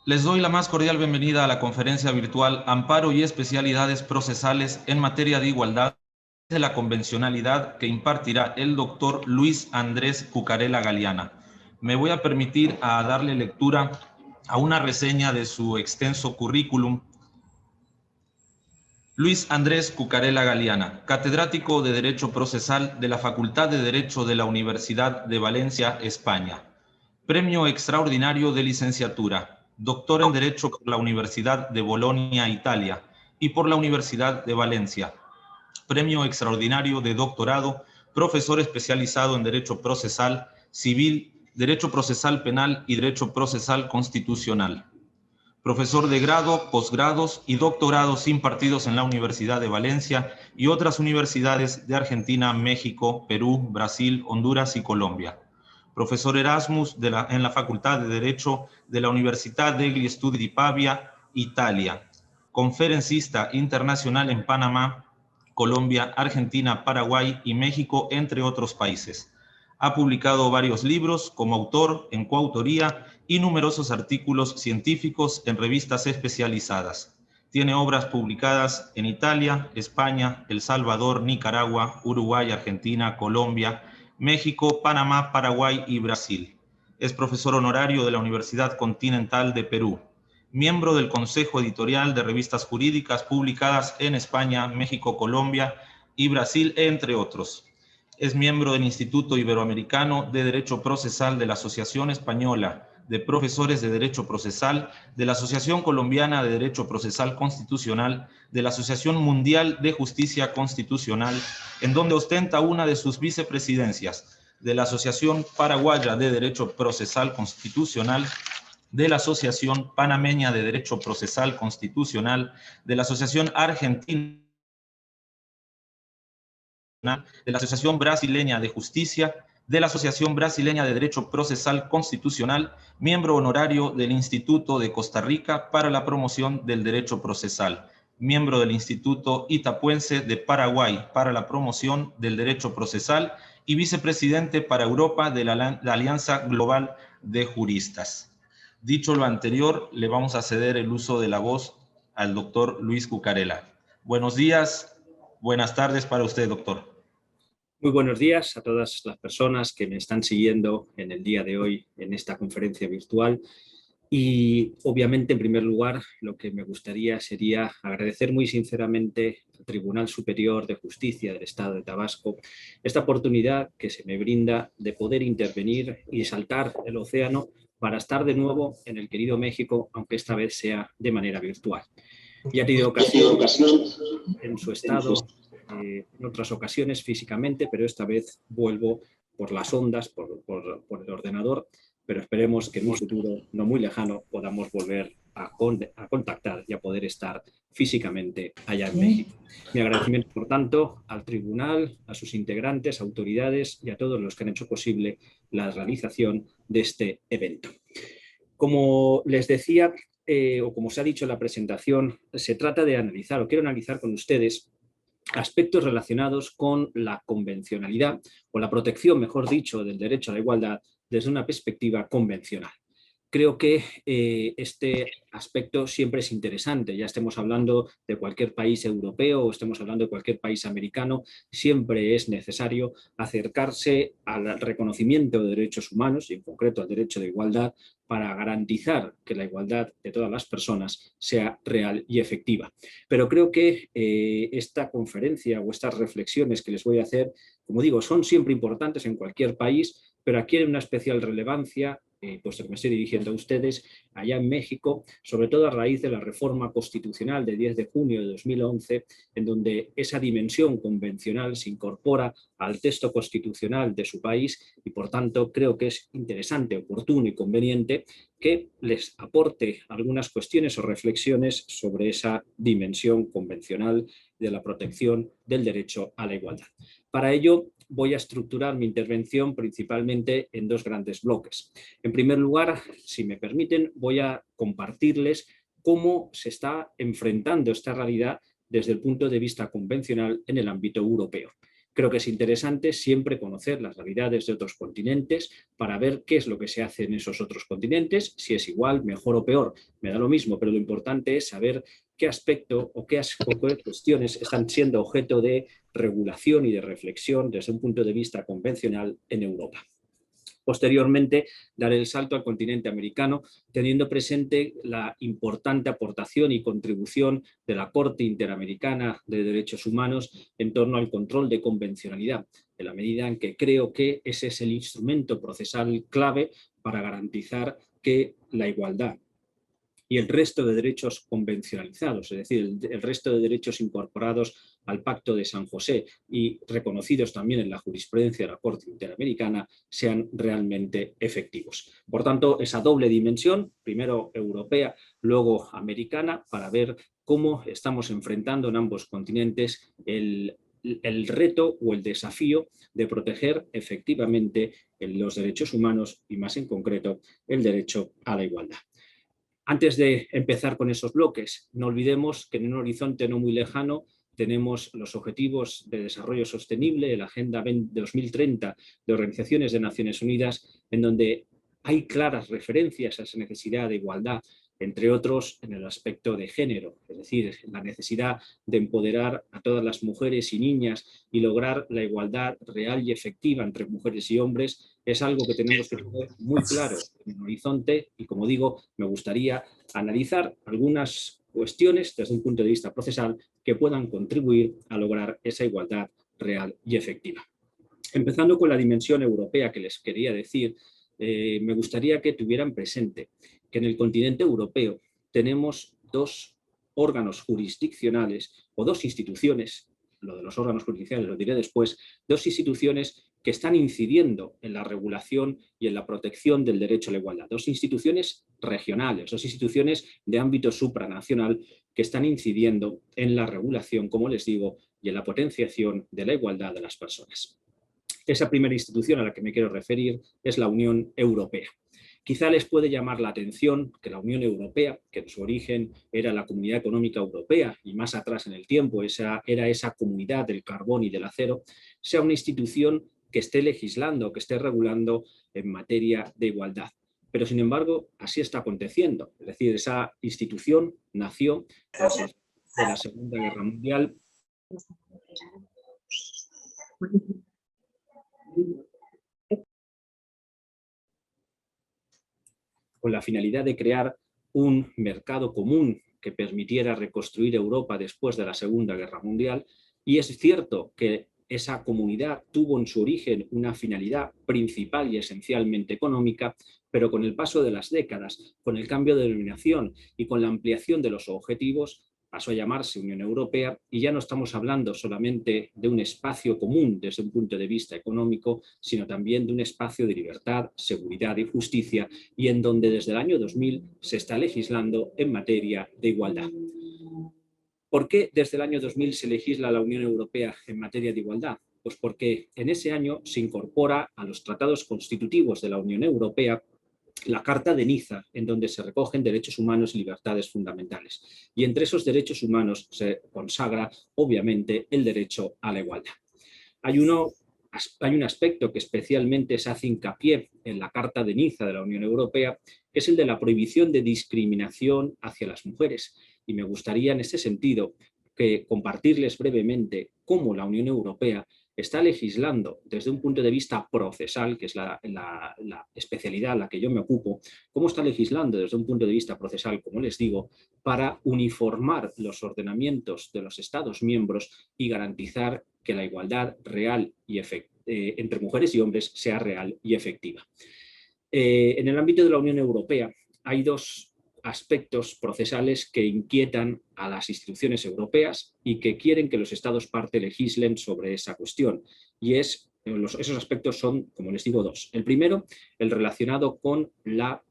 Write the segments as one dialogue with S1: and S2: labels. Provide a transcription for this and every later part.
S1: Les doy la más cordial bienvenida a la conferencia virtual Amparo y especialidades procesales en materia de igualdad de la convencionalidad que impartirá el doctor Luis Andrés Cucarella Galeana. Me voy a permitir darle lectura a una reseña de su extenso currículum. Luis Andrés Cucarella Galeana, catedrático de Derecho Procesal de la Facultad de Derecho de la Universidad de Valencia, España. Premio Extraordinario de Licenciatura, doctor en Derecho por la Universidad de Bolonia, Italia, y por la Universidad de Valencia. Premio Extraordinario de Doctorado, profesor especializado en Derecho Procesal Civil, Derecho Procesal Penal y Derecho Procesal Constitucional. Profesor de grado, posgrados y doctorados impartidos en la Universidad de Valencia y otras universidades de Argentina, México, Perú, Brasil, Honduras y Colombia. Profesor Erasmus en la Facultad de Derecho de la Università degli Studi di Pavia, Italia. Conferencista internacional en Panamá, Colombia, Argentina, Paraguay y México, entre otros países. Ha publicado varios libros como autor, en coautoría y numerosos artículos científicos en revistas especializadas. Tiene obras publicadas en Italia, España, El Salvador, Nicaragua, Uruguay, Argentina, Colombia, México, Panamá, Paraguay y Brasil. Es profesor honorario de la Universidad Continental de Perú. Miembro del Consejo Editorial de Revistas Jurídicas publicadas en España, México, Colombia y Brasil, entre otros. Es miembro del Instituto Iberoamericano de Derecho Procesal de la Asociación Española de Profesores de Derecho Procesal, de la Asociación Colombiana de Derecho Procesal Constitucional, de la Asociación Mundial de Justicia Constitucional, en donde ostenta una de sus vicepresidencias, de la Asociación Paraguaya de Derecho Procesal Constitucional, de la Asociación Panameña de Derecho Procesal Constitucional, de la Asociación Argentina, de la Asociación Brasileña de Justicia, de la Asociación Brasileña de Derecho Procesal Constitucional, miembro honorario del Instituto de Costa Rica para la Promoción del Derecho Procesal, miembro del Instituto Itapuense de Paraguay para la Promoción del Derecho Procesal y vicepresidente para Europa de la Alianza Global de Juristas. Dicho lo anterior, le vamos a ceder el uso de la voz al doctor Luis Cucarella. Buenos días, buenas tardes para usted, doctor.
S2: Muy buenos días a todas las personas que me están siguiendo en el día de hoy en esta conferencia virtual. Y obviamente, en primer lugar, lo que me gustaría sería agradecer muy sinceramente al Tribunal Superior de Justicia del Estado de Tabasco esta oportunidad que se me brinda de poder intervenir y saltar el océano para estar de nuevo en el querido México, aunque esta vez sea de manera virtual. Ya he tenido ocasión en su estado en otras ocasiones físicamente, pero esta vez vuelvo por las ondas, por el ordenador, pero esperemos que en un futuro no muy lejano podamos volver a contactar y a poder estar físicamente allá en México. Mi agradecimiento, por tanto, al tribunal, a sus integrantes, autoridades y a todos los que han hecho posible la realización de este evento. Como les decía, o como se ha dicho en la presentación, se trata de analizar, o quiero analizar con ustedes, aspectos relacionados con la convencionalidad o la protección, mejor dicho, del derecho a la igualdad desde una perspectiva convencional. Creo que este aspecto siempre es interesante, ya estemos hablando de cualquier país europeo o estemos hablando de cualquier país americano, siempre es necesario acercarse al reconocimiento de derechos humanos y en concreto al derecho de igualdad para garantizar que la igualdad de todas las personas sea real y efectiva. Pero creo que esta conferencia o estas reflexiones que les voy a hacer, como digo, son siempre importantes en cualquier país, pero adquieren una especial relevancia, puesto que me estoy dirigiendo a ustedes, allá en México, sobre todo a raíz de la reforma constitucional de 10 de junio de 2011, en donde esa dimensión convencional se incorpora al texto constitucional de su país y, por tanto, creo que es interesante, oportuno y conveniente que les aporte algunas cuestiones o reflexiones sobre esa dimensión convencional de la protección del derecho a la igualdad. Para ello, voy a estructurar mi intervención principalmente en dos grandes bloques. En primer lugar, si me permiten, voy a compartirles cómo se está enfrentando esta realidad desde el punto de vista convencional en el ámbito europeo. Creo que es interesante siempre conocer las realidades de otros continentes para ver qué es lo que se hace en esos otros continentes, si es igual, mejor o peor, me da lo mismo, pero lo importante es saber qué aspecto o qué cuestiones están siendo objeto de regulación y de reflexión desde un punto de vista convencional en Europa. Posteriormente, dar el salto al continente americano, teniendo presente la importante aportación y contribución de la Corte Interamericana de Derechos Humanos en torno al control de convencionalidad, en la medida en que creo que ese es el instrumento procesal clave para garantizar que la igualdad y el resto de derechos convencionalizados, es decir, el resto de derechos incorporados al Pacto de San José y reconocidos también en la jurisprudencia de la Corte Interamericana, sean realmente efectivos. Por tanto, esa doble dimensión, primero europea, luego americana, para ver cómo estamos enfrentando en ambos continentes el reto o el desafío de proteger efectivamente los derechos humanos y, más en concreto, el derecho a la igualdad. Antes de empezar con esos bloques, no olvidemos que en un horizonte no muy lejano tenemos los Objetivos de Desarrollo Sostenible, la Agenda 2030 de Organizaciones de Naciones Unidas, en donde hay claras referencias a esa necesidad de igualdad, entre otros en el aspecto de género, es decir, la necesidad de empoderar a todas las mujeres y niñas y lograr la igualdad real y efectiva entre mujeres y hombres, es algo que tenemos que tener muy claro en el horizonte y, como digo, me gustaría analizar algunas cuestiones desde un punto de vista procesal que puedan contribuir a lograr esa igualdad real y efectiva. Empezando con la dimensión europea que les quería decir, me gustaría que tuvieran presente que en el continente europeo tenemos dos órganos jurisdiccionales o dos instituciones, lo de los órganos jurisdiccionales lo diré después, dos instituciones que están incidiendo en la regulación y en la protección del derecho a la igualdad. Dos instituciones regionales, dos instituciones de ámbito supranacional que están incidiendo en la regulación, como les digo, y en la potenciación de la igualdad de las personas. Esa primera institución a la que me quiero referir es la Unión Europea. Quizá les puede llamar la atención que la Unión Europea, que en su origen era la Comunidad Económica Europea y más atrás en el tiempo era esa comunidad del carbón y del acero, sea una institución que esté legislando, que esté regulando en materia de igualdad. Pero, sin embargo, así está aconteciendo. Es decir, esa institución nació después de la Segunda Guerra Mundial con la finalidad de crear un mercado común que permitiera reconstruir Europa después de la Segunda Guerra Mundial. Y es cierto que esa comunidad tuvo en su origen una finalidad principal y esencialmente económica, pero con el paso de las décadas, con el cambio de denominación y con la ampliación de los objetivos, pasó a llamarse Unión Europea y ya no estamos hablando solamente de un espacio común desde un punto de vista económico, sino también de un espacio de libertad, seguridad y justicia, y en donde desde el año 2000 se está legislando en materia de igualdad. ¿Por qué desde el año 2000 se legisla la Unión Europea en materia de igualdad? Pues porque en ese año se incorpora a los tratados constitutivos de la Unión Europea la Carta de Niza, en donde se recogen derechos humanos y libertades fundamentales. Y entre esos derechos humanos se consagra, obviamente, el derecho a la igualdad. Hay un aspecto que especialmente se hace hincapié en la Carta de Niza de la Unión Europea, que es el de la prohibición de discriminación hacia las mujeres. Y me gustaría, en este sentido, compartirles brevemente cómo la Unión Europea está legislando desde un punto de vista procesal, que es la especialidad a la que yo me ocupo, cómo está legislando desde un punto de vista procesal, como les digo, para uniformar los ordenamientos de los Estados miembros y garantizar que la igualdad real y entre mujeres y hombres sea real y efectiva. En el ámbito de la Unión Europea hay dos aspectos procesales que inquietan a las instituciones europeas y que quieren que los Estados parte legislen sobre esa cuestión. Y esos aspectos son, como les digo, dos. El primero, el relacionado con la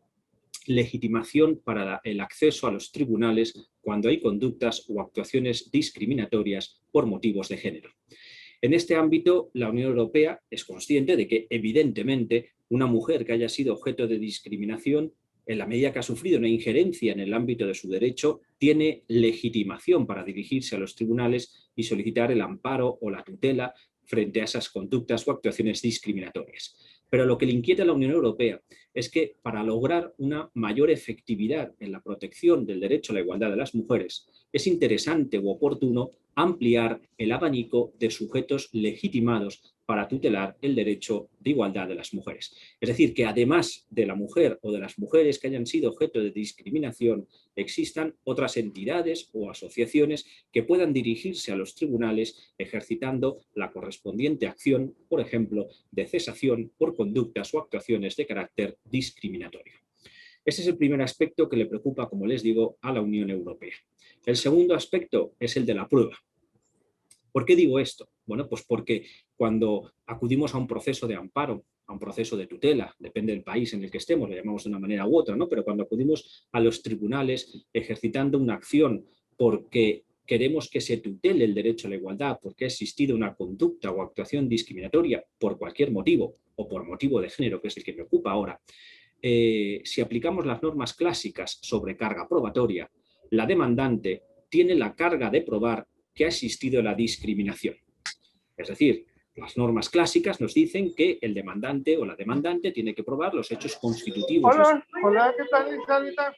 S2: legitimación para el acceso a los tribunales cuando hay conductas o actuaciones discriminatorias por motivos de género. En este ámbito, la Unión Europea es consciente de que, evidentemente, una mujer que haya sido objeto de discriminación, en la medida que ha sufrido una injerencia en el ámbito de su derecho, tiene legitimación para dirigirse a los tribunales y solicitar el amparo o la tutela frente a esas conductas o actuaciones discriminatorias. Pero lo que le inquieta a la Unión Europea es que para lograr una mayor efectividad en la protección del derecho a la igualdad de las mujeres, es interesante u oportuno ampliar el abanico de sujetos legitimados para tutelar el derecho de igualdad de las mujeres. Es decir, que además de la mujer o de las mujeres que hayan sido objeto de discriminación, existan otras entidades o asociaciones que puedan dirigirse a los tribunales ejercitando la correspondiente acción, por ejemplo, de cesación por conductas o actuaciones de carácter discriminatorio. Ese es el primer aspecto que le preocupa, como les digo, a la Unión Europea. El segundo aspecto es el de la prueba. ¿Por qué digo esto? Bueno, pues porque cuando acudimos a un proceso de amparo, a un proceso de tutela, depende del país en el que estemos, lo llamamos de una manera u otra, ¿no? Pero cuando acudimos a los tribunales ejercitando una acción porque queremos que se tutele el derecho a la igualdad, porque ha existido una conducta o actuación discriminatoria por cualquier motivo, o por motivo de género, que es el que me ocupa ahora, si aplicamos las normas clásicas sobre carga probatoria, la demandante tiene la carga de probar que ha existido la discriminación. Es decir, las normas clásicas nos dicen que el demandante o la demandante tiene que probar los hechos constitutivos.
S3: Hola, ¿qué tal, Isabelita?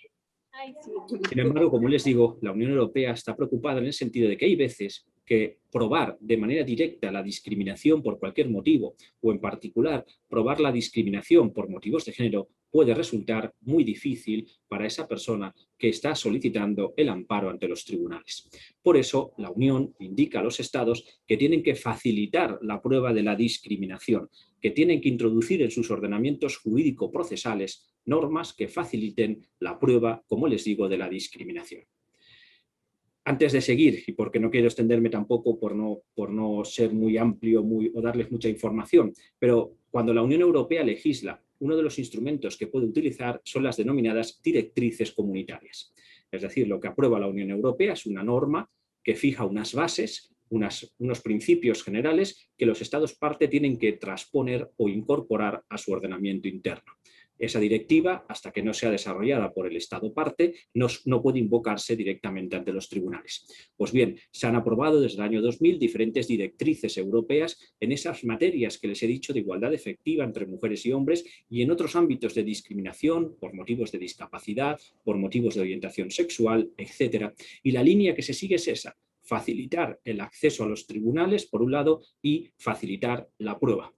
S2: Sin embargo, como les digo, la Unión Europea está preocupada en el sentido de que hay veces que probar de manera directa la discriminación por cualquier motivo, o en particular probar la discriminación por motivos de género, puede resultar muy difícil para esa persona que está solicitando el amparo ante los tribunales. Por eso, la Unión indica a los Estados que tienen que facilitar la prueba de la discriminación, que tienen que introducir en sus ordenamientos jurídico-procesales normas que faciliten la prueba, como les digo, de la discriminación. Antes de seguir, y porque no quiero extenderme tampoco por no ser muy amplio o darles mucha información, pero cuando la Unión Europea legisla, uno de los instrumentos que puede utilizar son las denominadas directrices comunitarias. Es decir, lo que aprueba la Unión Europea es una norma que fija unas bases, unos principios generales que los Estados parte tienen que transponer o incorporar a su ordenamiento interno. Esa directiva, hasta que no sea desarrollada por el Estado parte, no puede invocarse directamente ante los tribunales. Pues bien, se han aprobado desde el año 2000 diferentes directrices europeas en esas materias que les he dicho de igualdad efectiva entre mujeres y hombres y en otros ámbitos de discriminación por motivos de discapacidad, por motivos de orientación sexual, etc. Y la línea que se sigue es esa: facilitar el acceso a los tribunales, por un lado, y facilitar la prueba.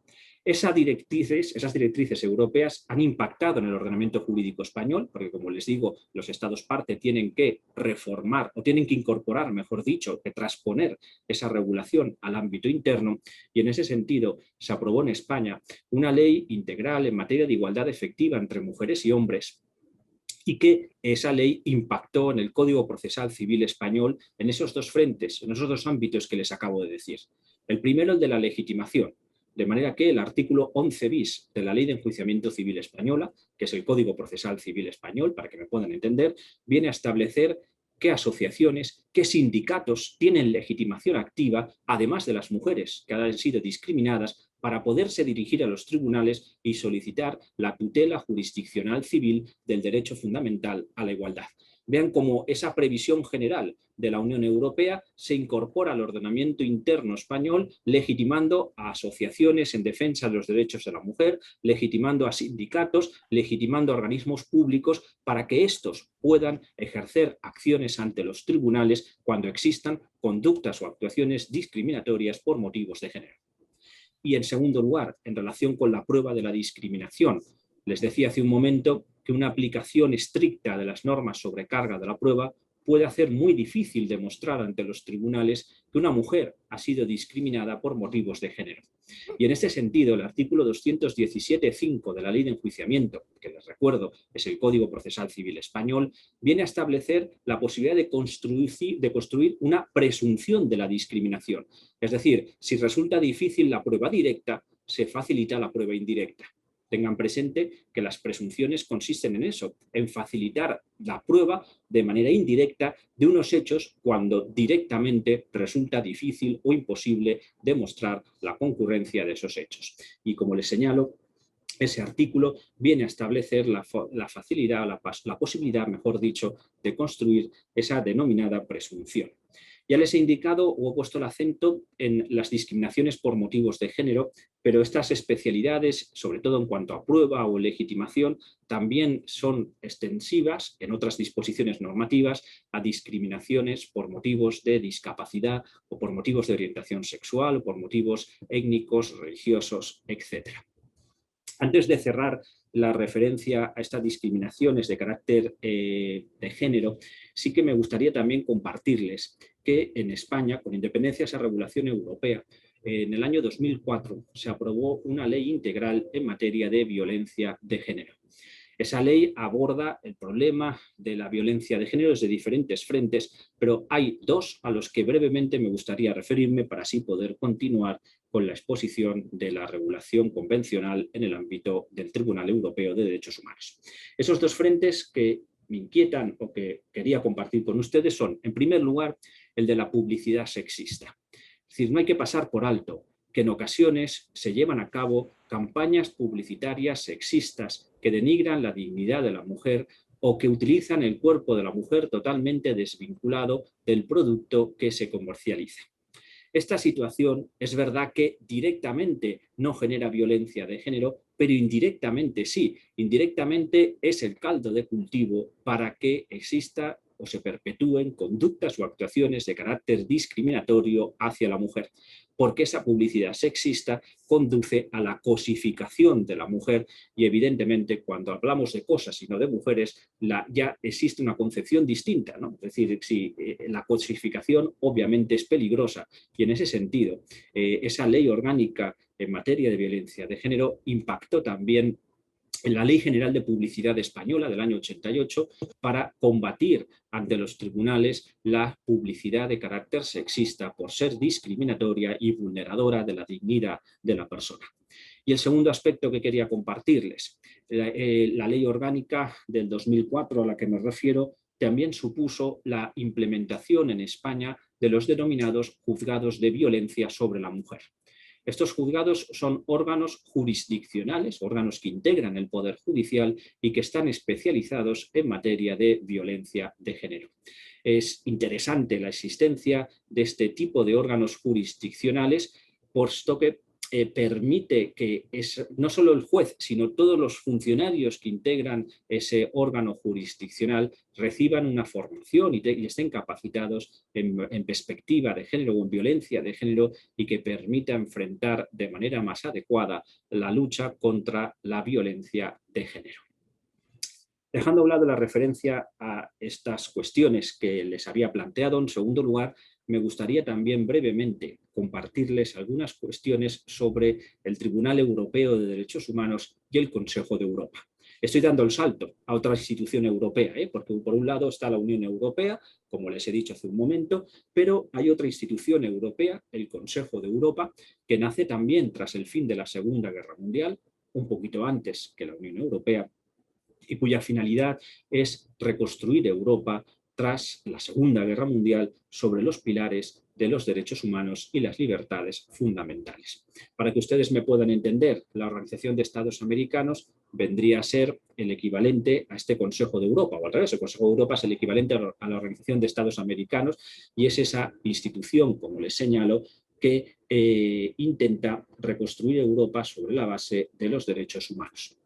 S2: Esas directrices europeas han impactado en el ordenamiento jurídico español, porque, como les digo, los Estados parte tienen que reformar, o tienen que incorporar, mejor dicho, que transponer esa regulación al ámbito interno, y en ese sentido se aprobó en España una ley integral en materia de igualdad efectiva entre mujeres y hombres, y que esa ley impactó en el Código Procesal Civil español en esos dos frentes, en esos dos ámbitos que les acabo de decir. El primero, el de la legitimación. De manera que el artículo 11 bis de la Ley de Enjuiciamiento Civil Española, que es el Código Procesal Civil Español, para que me puedan entender, viene a establecer qué asociaciones, qué sindicatos tienen legitimación activa, además de las mujeres que han sido discriminadas, para poderse dirigir a los tribunales y solicitar la tutela jurisdiccional civil del derecho fundamental a la igualdad. Vean cómo esa previsión general de la Unión Europea se incorpora al ordenamiento interno español, legitimando a asociaciones en defensa de los derechos de la mujer, legitimando a sindicatos, legitimando a organismos públicos para que estos puedan ejercer acciones ante los tribunales cuando existan conductas o actuaciones discriminatorias por motivos de género. Y en segundo lugar, en relación con la prueba de la discriminación, les decía hace un momento que una aplicación estricta de las normas sobre carga de la prueba puede hacer muy difícil demostrar ante los tribunales que una mujer ha sido discriminada por motivos de género. Y en este sentido, el artículo 217.5 de la Ley de Enjuiciamiento, que les recuerdo es el Código Procesal Civil Español, viene a establecer la posibilidad de construir una presunción de la discriminación. Es decir, si resulta difícil la prueba directa, se facilita la prueba indirecta. Tengan presente que las presunciones consisten en eso, en facilitar la prueba de manera indirecta de unos hechos cuando directamente resulta difícil o imposible demostrar la concurrencia de esos hechos. Y como les señalo, ese artículo viene a establecer la facilidad, la posibilidad, mejor dicho, de construir esa denominada presunción. Ya les he indicado o he puesto el acento en las discriminaciones por motivos de género, pero estas especialidades, sobre todo en cuanto a prueba o legitimación, también son extensivas en otras disposiciones normativas a discriminaciones por motivos de discapacidad o por motivos de orientación sexual o por motivos étnicos, religiosos, etc. Antes de cerrar la referencia a estas discriminaciones de carácter de género, sí que me gustaría también compartirles que en España, con independencia de esa regulación europea, en el año 2004 se aprobó una ley integral en materia de violencia de género. Esa ley aborda el problema de la violencia de género desde diferentes frentes, pero hay dos a los que brevemente me gustaría referirme para así poder continuar con la exposición de la regulación convencional en el ámbito del Tribunal Europeo de Derechos Humanos. Esos dos frentes que me inquietan o que quería compartir con ustedes son, en primer lugar, el de la publicidad sexista. Es decir, no hay que pasar por alto que en ocasiones se llevan a cabo campañas publicitarias sexistas que denigran la dignidad de la mujer o que utilizan el cuerpo de la mujer totalmente desvinculado del producto que se comercializa. Esta situación es verdad que directamente no genera violencia de género, pero indirectamente sí. Indirectamente es el caldo de cultivo para que exista o se perpetúen conductas o actuaciones de carácter discriminatorio hacia la mujer, porque esa publicidad sexista conduce a la cosificación de la mujer y evidentemente cuando hablamos de cosas y no de mujeres ya existe una concepción distinta, ¿no? Es decir, si la cosificación obviamente es peligrosa y en ese sentido esa ley orgánica en materia de violencia de género impactó también en la Ley General de Publicidad Española del año 88 para combatir ante los tribunales la publicidad de carácter sexista por ser discriminatoria y vulneradora de la dignidad de la persona. Y el segundo aspecto que quería compartirles, la Ley Orgánica del 2004 a la que me refiero, también supuso la implementación en España de los denominados juzgados de violencia sobre la mujer. Estos juzgados son órganos jurisdiccionales, órganos que integran el Poder Judicial y que están especializados en materia de violencia de género. Es interesante la existencia de este tipo de órganos jurisdiccionales, puesto que permite que no solo el juez, sino todos los funcionarios que integran ese órgano jurisdiccional reciban una formación y estén capacitados en perspectiva de género o en violencia de género y que permita enfrentar de manera más adecuada la lucha contra la violencia de género. Dejando a un lado la referencia a estas cuestiones que les había planteado, en segundo lugar, me gustaría también brevemente compartirles algunas cuestiones sobre el Tribunal Europeo de Derechos Humanos y el Consejo de Europa. Estoy dando el salto a otra institución europea, porque por un lado está la Unión Europea, como les he dicho hace un momento, pero hay otra institución europea, el Consejo de Europa, que nace también tras el fin de la Segunda Guerra Mundial, un poquito antes que la Unión Europea, y cuya finalidad es reconstruir Europa tras la Segunda Guerra Mundial sobre los pilares de los derechos humanos y las libertades fundamentales. Para que ustedes me puedan entender, la Organización de Estados Americanos vendría a ser el equivalente a este Consejo de Europa, o al revés, el Consejo de Europa es el equivalente a la Organización de Estados Americanos y es esa institución, como les señalo, que intenta reconstruir Europa sobre la base de los derechos humanos.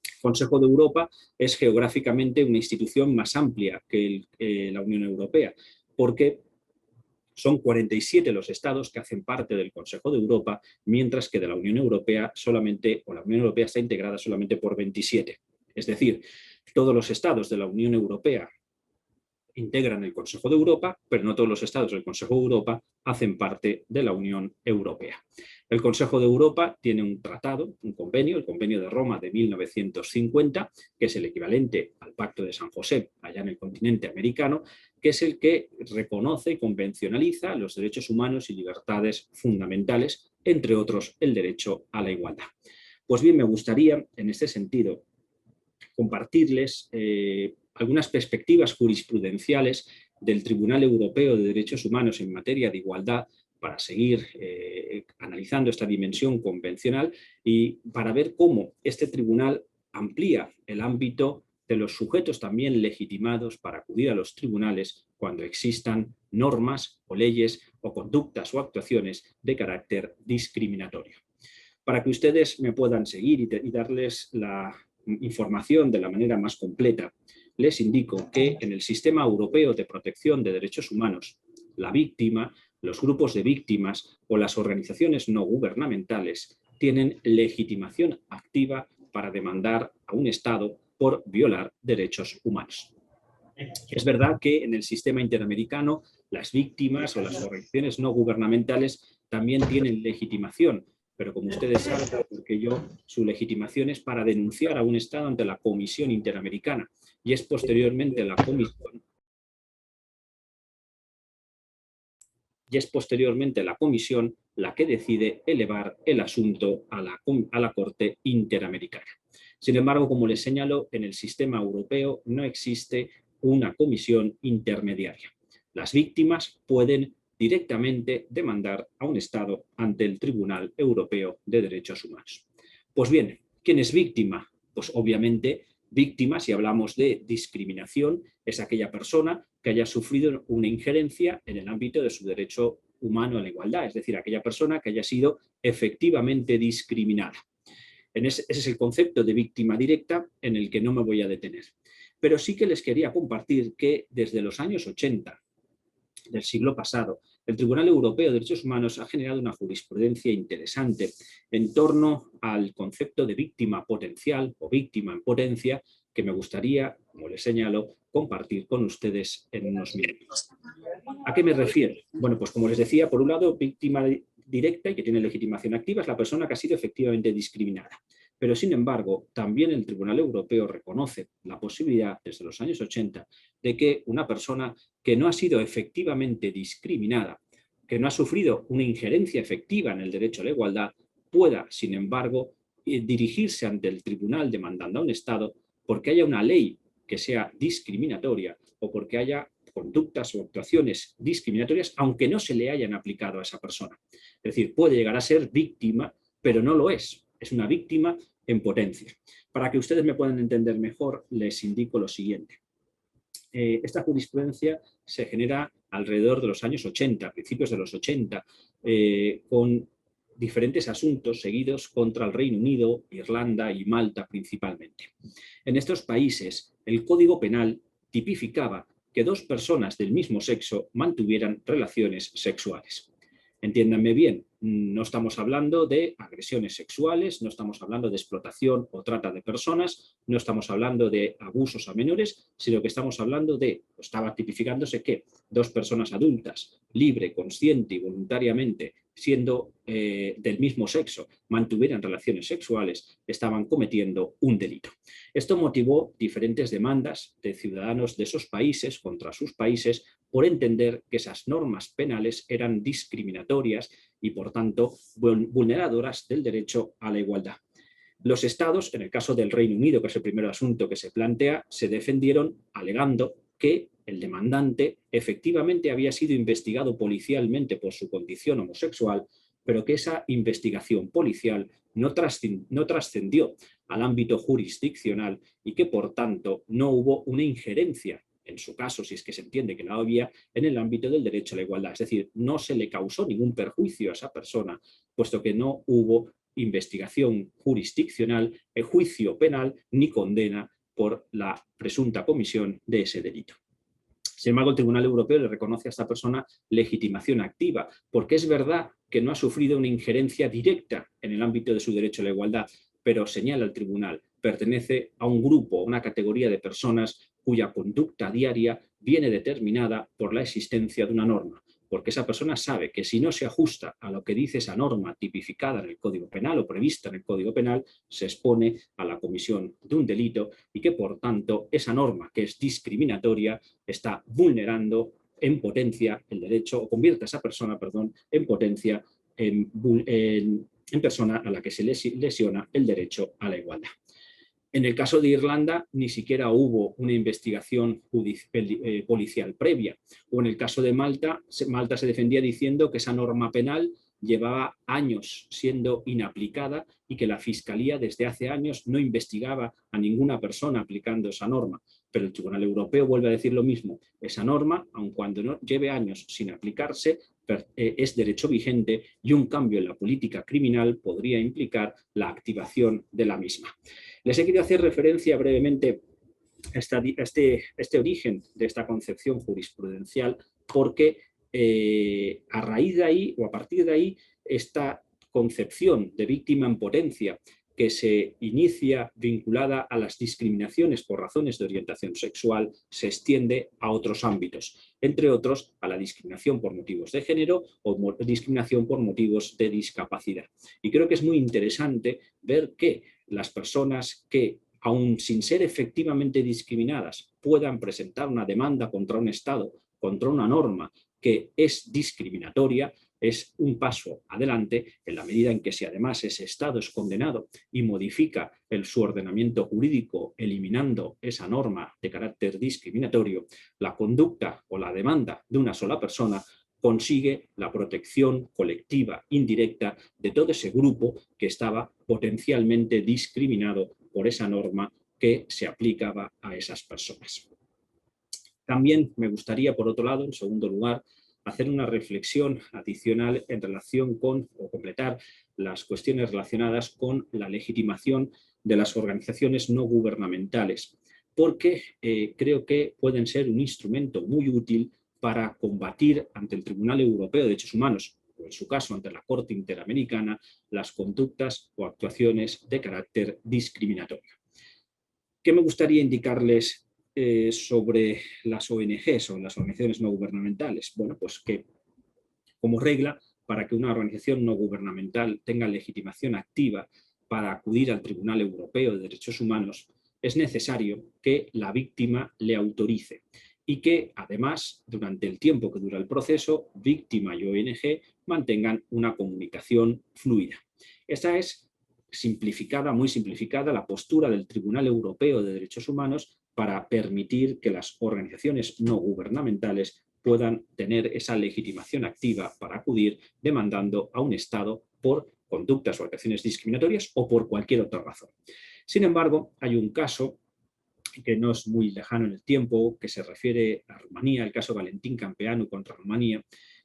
S2: El Consejo de Europa es geográficamente una institución más amplia que la Unión Europea, porque son 47 los estados que hacen parte del Consejo de Europa, mientras que de la Unión Europea la Unión Europea está integrada solamente por 27. Es decir, todos los estados de la Unión Europea integran el Consejo de Europa, pero no todos los estados del Consejo de Europa hacen parte de la Unión Europea. El Consejo de Europa tiene un tratado, un convenio, el Convenio de Roma de 1950, que es el equivalente al Pacto de San José, allá en el continente americano, que es el que reconoce y convencionaliza los derechos humanos y libertades fundamentales, entre otros el derecho a la igualdad. Pues bien, me gustaría, en este sentido, compartirles algunas perspectivas jurisprudenciales del Tribunal Europeo de Derechos Humanos en materia de igualdad para seguir analizando esta dimensión convencional y para ver cómo este tribunal amplía el ámbito de los sujetos también legitimados para acudir a los tribunales cuando existan normas o leyes o conductas o actuaciones de carácter discriminatorio. Para que ustedes me puedan seguir y darles la información de la manera más completa, les indico que en el Sistema Europeo de Protección de Derechos Humanos, la víctima, los grupos de víctimas o las organizaciones no gubernamentales tienen legitimación activa para demandar a un Estado por violar derechos humanos. Es verdad que en el sistema interamericano las víctimas o las organizaciones no gubernamentales también tienen legitimación, pero como ustedes saben, porque su legitimación es para denunciar a un Estado ante la Comisión Interamericana y es posteriormente la Comisión la que decide elevar el asunto a la Corte Interamericana. Sin embargo, como les señalo, en el sistema europeo no existe una comisión intermediaria. Las víctimas pueden directamente demandar a un Estado ante el Tribunal Europeo de Derechos Humanos. Pues bien, ¿quién es víctima? Pues obviamente víctima, si hablamos de discriminación, es aquella persona que haya sufrido una injerencia en el ámbito de su derecho humano a la igualdad, es decir, aquella persona que haya sido efectivamente discriminada. Ese es el concepto de víctima directa en el que no me voy a detener. Pero sí que les quería compartir que desde los años 80 del siglo pasado, el Tribunal Europeo de Derechos Humanos ha generado una jurisprudencia interesante en torno al concepto de víctima potencial o víctima en potencia que me gustaría, como les señalo, compartir con ustedes en unos minutos. ¿A qué me refiero? Bueno, pues como les decía, por un lado, víctima directa y que tiene legitimación activa es la persona que ha sido efectivamente discriminada. Pero, sin embargo, también el Tribunal Europeo reconoce la posibilidad, desde los años 80, de que una persona que no ha sido efectivamente discriminada, que no ha sufrido una injerencia efectiva en el derecho a la igualdad, pueda, sin embargo, dirigirse ante el tribunal demandando a un Estado porque haya una ley que sea discriminatoria o porque haya conductas o actuaciones discriminatorias, aunque no se le hayan aplicado a esa persona. Es decir, puede llegar a ser víctima, pero no lo es. Es una víctima en potencia. Para que ustedes me puedan entender mejor, les indico lo siguiente. Esta jurisprudencia se genera alrededor de los años 80, principios de los 80, con diferentes asuntos seguidos contra el Reino Unido, Irlanda y Malta principalmente. En estos países, el Código Penal tipificaba que dos personas del mismo sexo mantuvieran relaciones sexuales. Entiéndanme bien, no estamos hablando de agresiones sexuales, no estamos hablando de explotación o trata de personas, no estamos hablando de abusos a menores, sino que estamos hablando de, estaba tipificándose que dos personas adultas, libre, consciente y voluntariamente, siendo del mismo sexo, mantuvieran relaciones sexuales, estaban cometiendo un delito. Esto motivó diferentes demandas de ciudadanos de esos países contra sus países por entender que esas normas penales eran discriminatorias y, por tanto, vulneradoras del derecho a la igualdad. Los estados, en el caso del Reino Unido, que es el primer asunto que se plantea, se defendieron alegando que el demandante efectivamente había sido investigado policialmente por su condición homosexual, pero que esa investigación policial no trascendió al ámbito jurisdiccional y que, por tanto, no hubo una injerencia, en su caso, si es que se entiende que la había, en el ámbito del derecho a la igualdad. Es decir, no se le causó ningún perjuicio a esa persona, puesto que no hubo investigación jurisdiccional, juicio penal ni condena por la presunta comisión de ese delito. Sin embargo, el Tribunal Europeo le reconoce a esta persona legitimación activa, porque es verdad que no ha sufrido una injerencia directa en el ámbito de su derecho a la igualdad, pero señala el Tribunal, pertenece a un grupo, una categoría de personas cuya conducta diaria viene determinada por la existencia de una norma, porque esa persona sabe que si no se ajusta a lo que dice esa norma tipificada en el Código Penal o prevista en el Código Penal, se expone a la comisión de un delito y que, por tanto, esa norma que es discriminatoria está vulnerando en potencia el derecho, o convierte a esa persona, en potencia en persona a la que se lesiona el derecho a la igualdad. En el caso de Irlanda ni siquiera hubo una investigación policial previa, o en el caso de Malta, Malta se defendía diciendo que esa norma penal llevaba años siendo inaplicada y que la Fiscalía desde hace años no investigaba a ninguna persona aplicando esa norma. Pero el Tribunal Europeo vuelve a decir lo mismo. Esa norma, aun cuando no lleve años sin aplicarse, es derecho vigente y un cambio en la política criminal podría implicar la activación de la misma. Les he querido hacer referencia brevemente a este origen de esta concepción jurisprudencial porque a raíz de ahí o a partir de ahí esta concepción de víctima en potencia que se inicia vinculada a las discriminaciones por razones de orientación sexual se extiende a otros ámbitos, entre otros a la discriminación por motivos de género o discriminación por motivos de discapacidad. Y creo que es muy interesante ver que las personas que, aun sin ser efectivamente discriminadas, puedan presentar una demanda contra un Estado, contra una norma que es discriminatoria, es un paso adelante en la medida en que si además ese Estado es condenado y modifica su ordenamiento jurídico eliminando esa norma de carácter discriminatorio, la conducta o la demanda de una sola persona consigue la protección colectiva indirecta de todo ese grupo que estaba potencialmente discriminado por esa norma que se aplicaba a esas personas. También me gustaría, por otro lado, en segundo lugar, hacer una reflexión adicional en relación con, o completar las cuestiones relacionadas con la legitimación de las organizaciones no gubernamentales, porque creo que pueden ser un instrumento muy útil para combatir ante el Tribunal Europeo de Derechos Humanos, o en su caso ante la Corte Interamericana, las conductas o actuaciones de carácter discriminatorio. ¿Qué me gustaría indicarles sobre las ONGs o las organizaciones no gubernamentales? Bueno, pues que como regla, para que una organización no gubernamental tenga legitimación activa para acudir al Tribunal Europeo de Derechos Humanos, es necesario que la víctima le autorice y que además, durante el tiempo que dura el proceso, víctima y ONG mantengan una comunicación fluida. Esta es simplificada, muy simplificada, la postura del Tribunal Europeo de Derechos Humanos para permitir que las organizaciones no gubernamentales puedan tener esa legitimación activa para acudir demandando a un Estado por conductas o actuaciones discriminatorias o por cualquier otra razón. Sin embargo, hay un caso que no es muy lejano en el tiempo, que se refiere a Rumanía, el caso Valentin Campeanu contra Rumanía,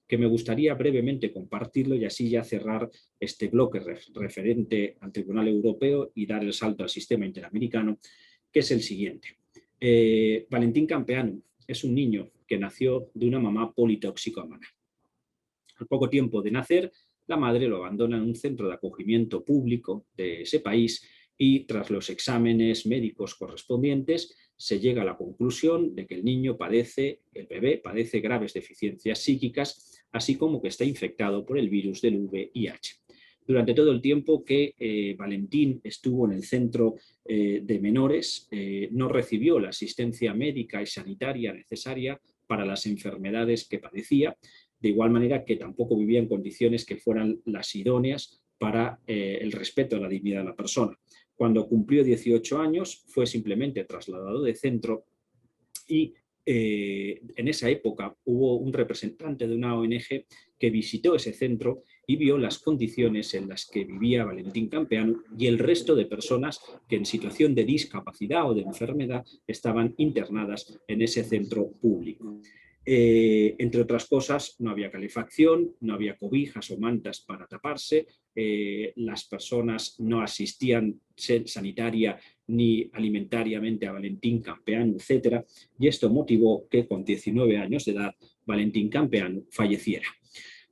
S2: que me gustaría brevemente compartirlo y así ya cerrar este bloque referente al Tribunal Europeo y dar el salto al sistema interamericano, que es el siguiente. Valentin Campeanu es un niño que nació de una mamá politoxicómana. Al poco tiempo de nacer, la madre lo abandona en un centro de acogimiento público de ese país y tras los exámenes médicos correspondientes se llega a la conclusión de que el bebé padece graves deficiencias psíquicas, así como que está infectado por el virus del VIH. Durante todo el tiempo que Valentín estuvo en el centro de menores, no recibió la asistencia médica y sanitaria necesaria para las enfermedades que padecía, de igual manera que tampoco vivía en condiciones que fueran las idóneas para el respeto a la dignidad de la persona. Cuando cumplió 18 años fue simplemente trasladado de centro y en esa época hubo un representante de una ONG que visitó ese centro y vio las condiciones en las que vivía Valentin Campeanu y el resto de personas que en situación de discapacidad o de enfermedad estaban internadas en ese centro público. Entre otras cosas, no había calefacción, no había cobijas o mantas para taparse, las personas no asistían sanitaria ni alimentariamente a Valentin Campeanu, etc. Y esto motivó que con 19 años de edad Valentin Campeanu falleciera.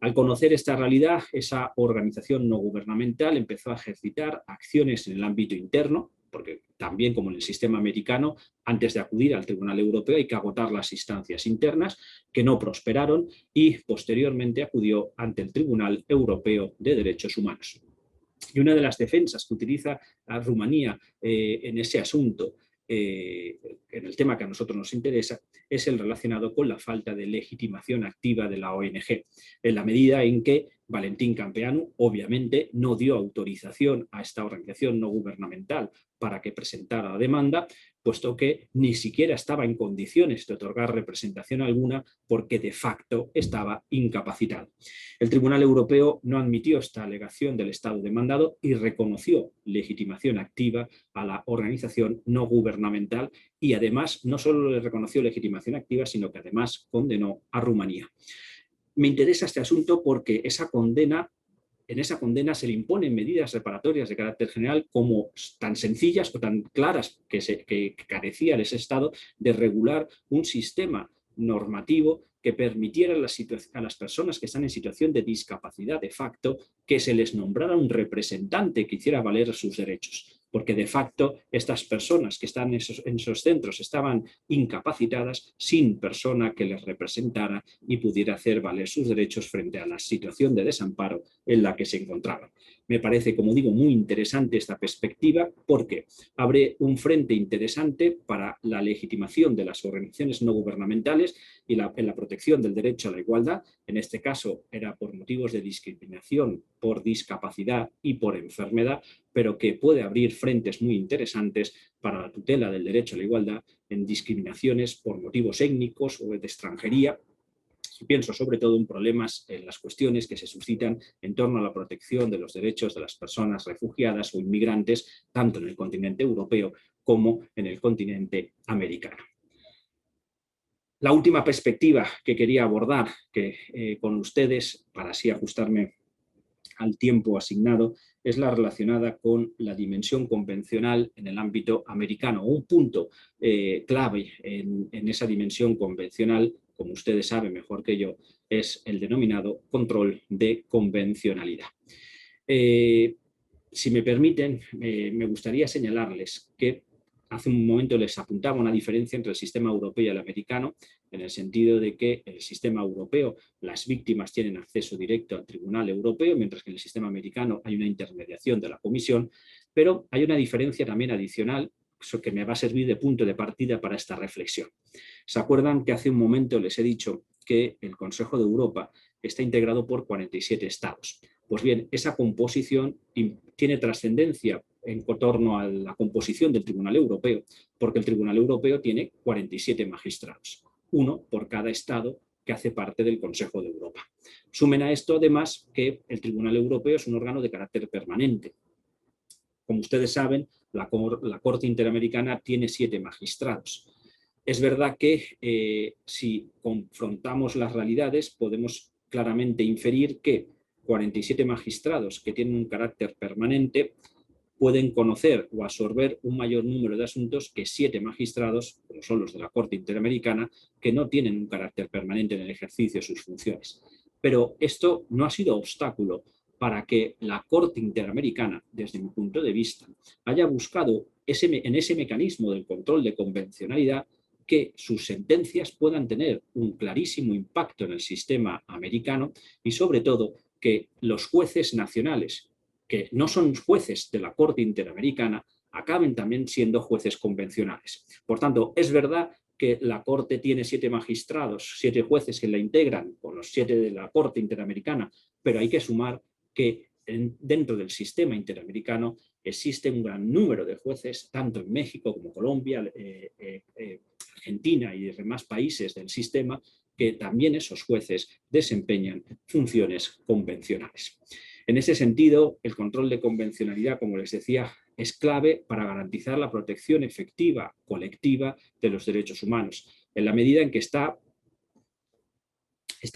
S2: Al conocer esta realidad, esa organización no gubernamental empezó a ejercitar acciones en el ámbito interno, porque también como en el sistema americano, antes de acudir al Tribunal Europeo hay que agotar las instancias internas que no prosperaron y posteriormente acudió ante el Tribunal Europeo de Derechos Humanos. Y una de las defensas que utiliza a Rumanía en ese asunto, en el tema que a nosotros nos interesa, es el relacionado con la falta de legitimación activa de la ONG, en la medida en que Valentin Campeanu obviamente no dio autorización a esta organización no gubernamental para que presentara la demanda, puesto que ni siquiera estaba en condiciones de otorgar representación alguna porque de facto estaba incapacitado. El Tribunal Europeo no admitió esta alegación del Estado demandado y reconoció legitimación activa a la organización no gubernamental y además no solo le reconoció legitimación activa, sino que además condenó a Rumanía. Me interesa este asunto porque en esa condena se le imponen medidas reparatorias de carácter general como tan sencillas o tan claras que carecía ese Estado de regular un sistema normativo que permitiera a las personas que están en situación de discapacidad de facto que se les nombrara un representante que hiciera valer sus derechos, porque de facto estas personas que están en esos centros estaban incapacitadas sin persona que les representara y pudiera hacer valer sus derechos frente a la situación de desamparo en la que se encontraban. Me parece, como digo, muy interesante esta perspectiva porque abre un frente interesante para la legitimación de las organizaciones no gubernamentales y en la protección del derecho a la igualdad. En este caso era por motivos de discriminación, por discapacidad y por enfermedad, pero que puede abrir frentes muy interesantes para la tutela del derecho a la igualdad en discriminaciones por motivos étnicos o de extranjería. Pienso sobre todo en problemas, en las cuestiones que se suscitan en torno a la protección de los derechos de las personas refugiadas o inmigrantes, tanto en el continente europeo como en el continente americano. La última perspectiva que quería abordar con ustedes, para así ajustarme al tiempo asignado, es la relacionada con la dimensión convencional en el ámbito americano. Un punto clave en esa dimensión convencional, como ustedes saben mejor que yo, es el denominado control de convencionalidad. Si me permiten, me gustaría señalarles que hace un momento les apuntaba una diferencia entre el sistema europeo y el americano, en el sentido de que en el sistema europeo las víctimas tienen acceso directo al Tribunal Europeo, mientras que en el sistema americano hay una intermediación de la Comisión, pero hay una diferencia también adicional que me va a servir de punto de partida para esta reflexión. ¿Se acuerdan que hace un momento les he dicho que el Consejo de Europa está integrado por 47 estados? Pues bien, esa composición tiene trascendencia en torno a la composición del Tribunal Europeo, porque el Tribunal Europeo tiene 47 magistrados, uno por cada estado que hace parte del Consejo de Europa. Sumen a esto, además, que el Tribunal Europeo es un órgano de carácter permanente. Como ustedes saben, la Corte Interamericana tiene 7 magistrados. Es verdad que si confrontamos las realidades, podemos claramente inferir que 47 magistrados que tienen un carácter permanente pueden conocer o absorber un mayor número de asuntos que 7 magistrados, como son los de la Corte Interamericana, que no tienen un carácter permanente en el ejercicio de sus funciones. Pero esto no ha sido obstáculo para que la Corte Interamericana, desde mi punto de vista, haya buscado en ese mecanismo del control de convencionalidad que sus sentencias puedan tener un clarísimo impacto en el sistema americano y, sobre todo, que los jueces nacionales, que no son jueces de la Corte Interamericana, acaben también siendo jueces convencionales. Por tanto, es verdad que la Corte tiene 7 magistrados, 7 jueces que la integran con los 7 de la Corte Interamericana, pero hay que sumar que dentro del sistema interamericano existe un gran número de jueces, tanto en México como Colombia, Argentina y demás países del sistema, que también esos jueces desempeñan funciones convencionales. En ese sentido, el control de convencionalidad, como les decía, es clave para garantizar la protección efectiva, colectiva, de los derechos humanos, en la medida en que está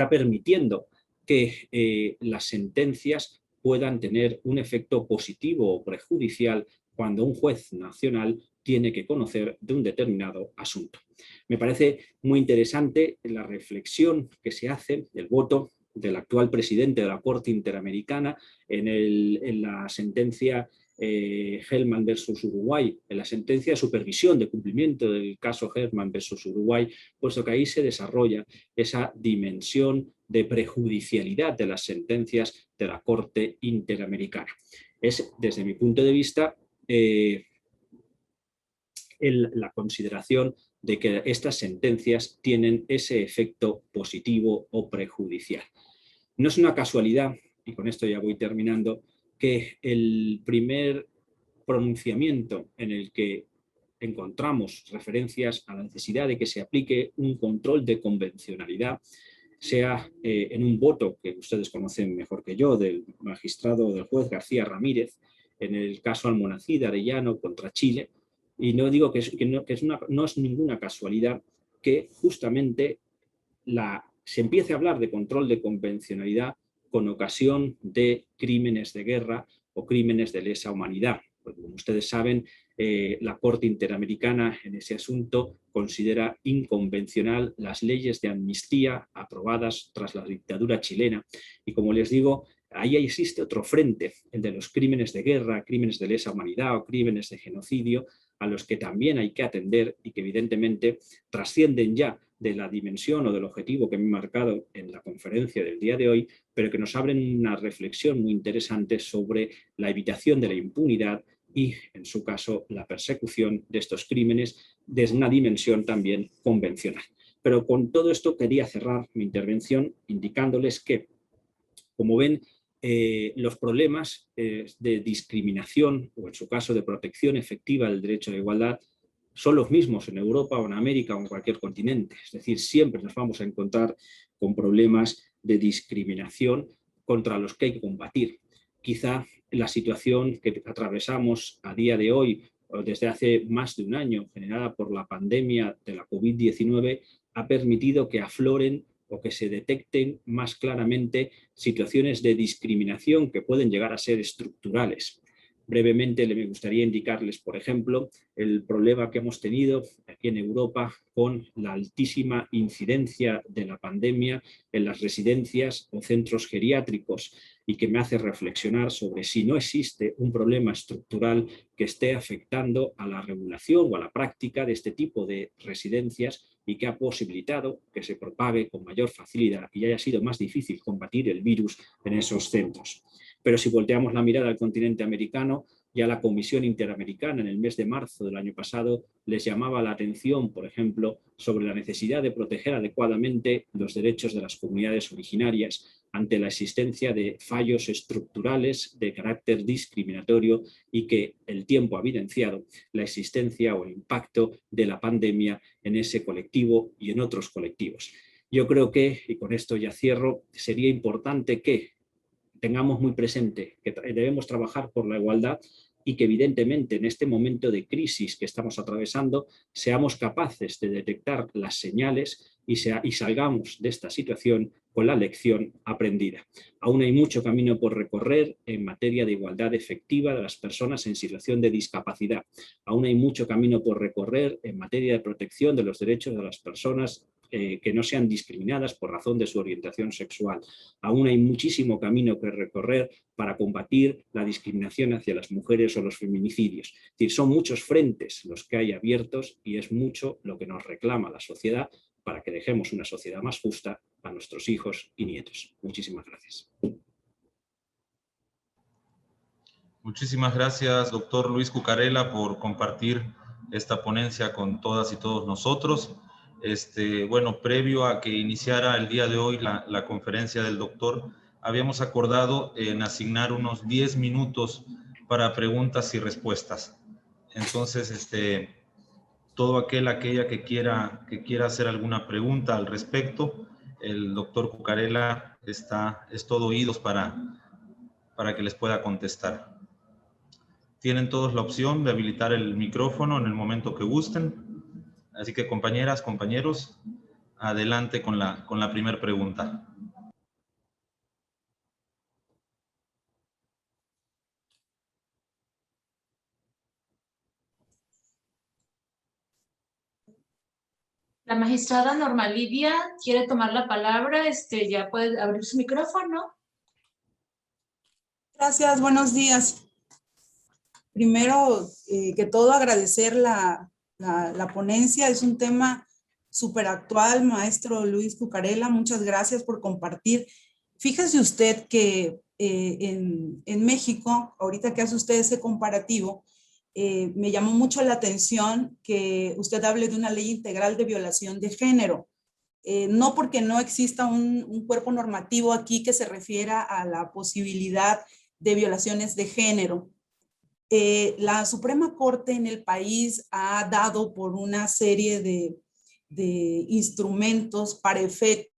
S2: permitiendo que las sentencias puedan tener un efecto positivo o prejudicial cuando un juez nacional tiene que conocer de un determinado asunto. Me parece muy interesante la reflexión que se hace del voto del actual presidente de la Corte Interamericana en la sentencia Hellman versus Uruguay, en la sentencia de supervisión de cumplimiento del caso Hellman versus Uruguay, puesto que ahí se desarrolla esa dimensión de prejudicialidad de las sentencias de la Corte Interamericana. Es, desde mi punto de vista, la consideración de que estas sentencias tienen ese efecto positivo o prejudicial. No es una casualidad, y con esto ya voy terminando, que el primer pronunciamiento en el que encontramos referencias a la necesidad de que se aplique un control de convencionalidad, sea en un voto que ustedes conocen mejor que yo, del magistrado, del juez García Ramírez, en el caso Almonacid de Arellano contra Chile. Y no digo no es ninguna casualidad que justamente se empiece a hablar de control de convencionalidad con ocasión de crímenes de guerra o crímenes de lesa humanidad. Porque, como ustedes saben, la Corte Interamericana en ese asunto considera inconvencional las leyes de amnistía aprobadas tras la dictadura chilena. Y como les digo, ahí existe otro frente, el de los crímenes de guerra, crímenes de lesa humanidad o crímenes de genocidio, a los que también hay que atender y que evidentemente trascienden ya de la dimensión o del objetivo que me he marcado en la conferencia del día de hoy, pero que nos abren una reflexión muy interesante sobre la evitación de la impunidad y, en su caso, la persecución de estos crímenes desde una dimensión también convencional. Pero con todo esto quería cerrar mi intervención indicándoles que, como ven, los problemas de discriminación o, en su caso, de protección efectiva del derecho a la igualdad son los mismos en Europa o en América o en cualquier continente. Es decir, siempre nos vamos a encontrar con problemas de discriminación contra los que hay que combatir. Quizá la situación que atravesamos a día de hoy, o desde hace más de un año, generada por la pandemia de la COVID-19, ha permitido que afloren o que se detecten más claramente situaciones de discriminación que pueden llegar a ser estructurales. Brevemente me gustaría indicarles, por ejemplo, el problema que hemos tenido aquí en Europa con la altísima incidencia de la pandemia en las residencias o centros geriátricos, y que me hace reflexionar sobre si no existe un problema estructural que esté afectando a la regulación o a la práctica de este tipo de residencias y que ha posibilitado que se propague con mayor facilidad y haya sido más difícil combatir el virus en esos centros. Pero si volteamos la mirada al continente americano, ya la Comisión Interamericana en el mes de marzo del año pasado les llamaba la atención, por ejemplo, sobre la necesidad de proteger adecuadamente los derechos de las comunidades originarias ante la existencia de fallos estructurales de carácter discriminatorio y que el tiempo ha evidenciado la existencia o el impacto de la pandemia en ese colectivo y en otros colectivos. Yo creo que, y con esto ya cierro, sería importante que tengamos muy presente que debemos trabajar por la igualdad y que evidentemente en este momento de crisis que estamos atravesando seamos capaces de detectar las señales y salgamos de esta situación con la lección aprendida. Aún hay mucho camino por recorrer en materia de igualdad efectiva de las personas en situación de discapacidad. Aún hay mucho camino por recorrer en materia de protección de los derechos de las personas que no sean discriminadas por razón de su orientación sexual. Aún hay muchísimo camino que recorrer para combatir la discriminación hacia las mujeres o los feminicidios. Es decir, son muchos frentes los que hay abiertos y es mucho lo que nos reclama la sociedad para que dejemos una sociedad más justa a nuestros hijos y nietos. Muchísimas gracias.
S1: Muchísimas gracias, doctor Luis Cucarella, por compartir esta ponencia con todas y todos nosotros. Bueno, previo a que iniciara el día de hoy la conferencia del doctor, habíamos acordado en asignar unos 10 minutos para preguntas y respuestas. Entonces, todo aquella que quiera hacer alguna pregunta al respecto, el doctor Cucarella es todo oídos para que les pueda contestar. Tienen todos la opción de habilitar el micrófono en el momento que gusten. Así que, compañeras, compañeros, adelante con la primera pregunta.
S4: La magistrada Norma Lidia quiere tomar la palabra. Ya puede abrir su micrófono.
S5: Gracias, buenos días. Primero que todo, agradecer la ponencia. Es un tema súper actual, maestro Luis Cucarella. Muchas gracias por compartir. Fíjese usted que en México, ahorita que hace usted ese comparativo, me llamó mucho la atención que usted hable de una ley integral de violación de género. No porque no exista un cuerpo normativo aquí que se refiera a la posibilidad de violaciones de género. La Suprema Corte en el país ha dado por una serie de instrumentos para efecto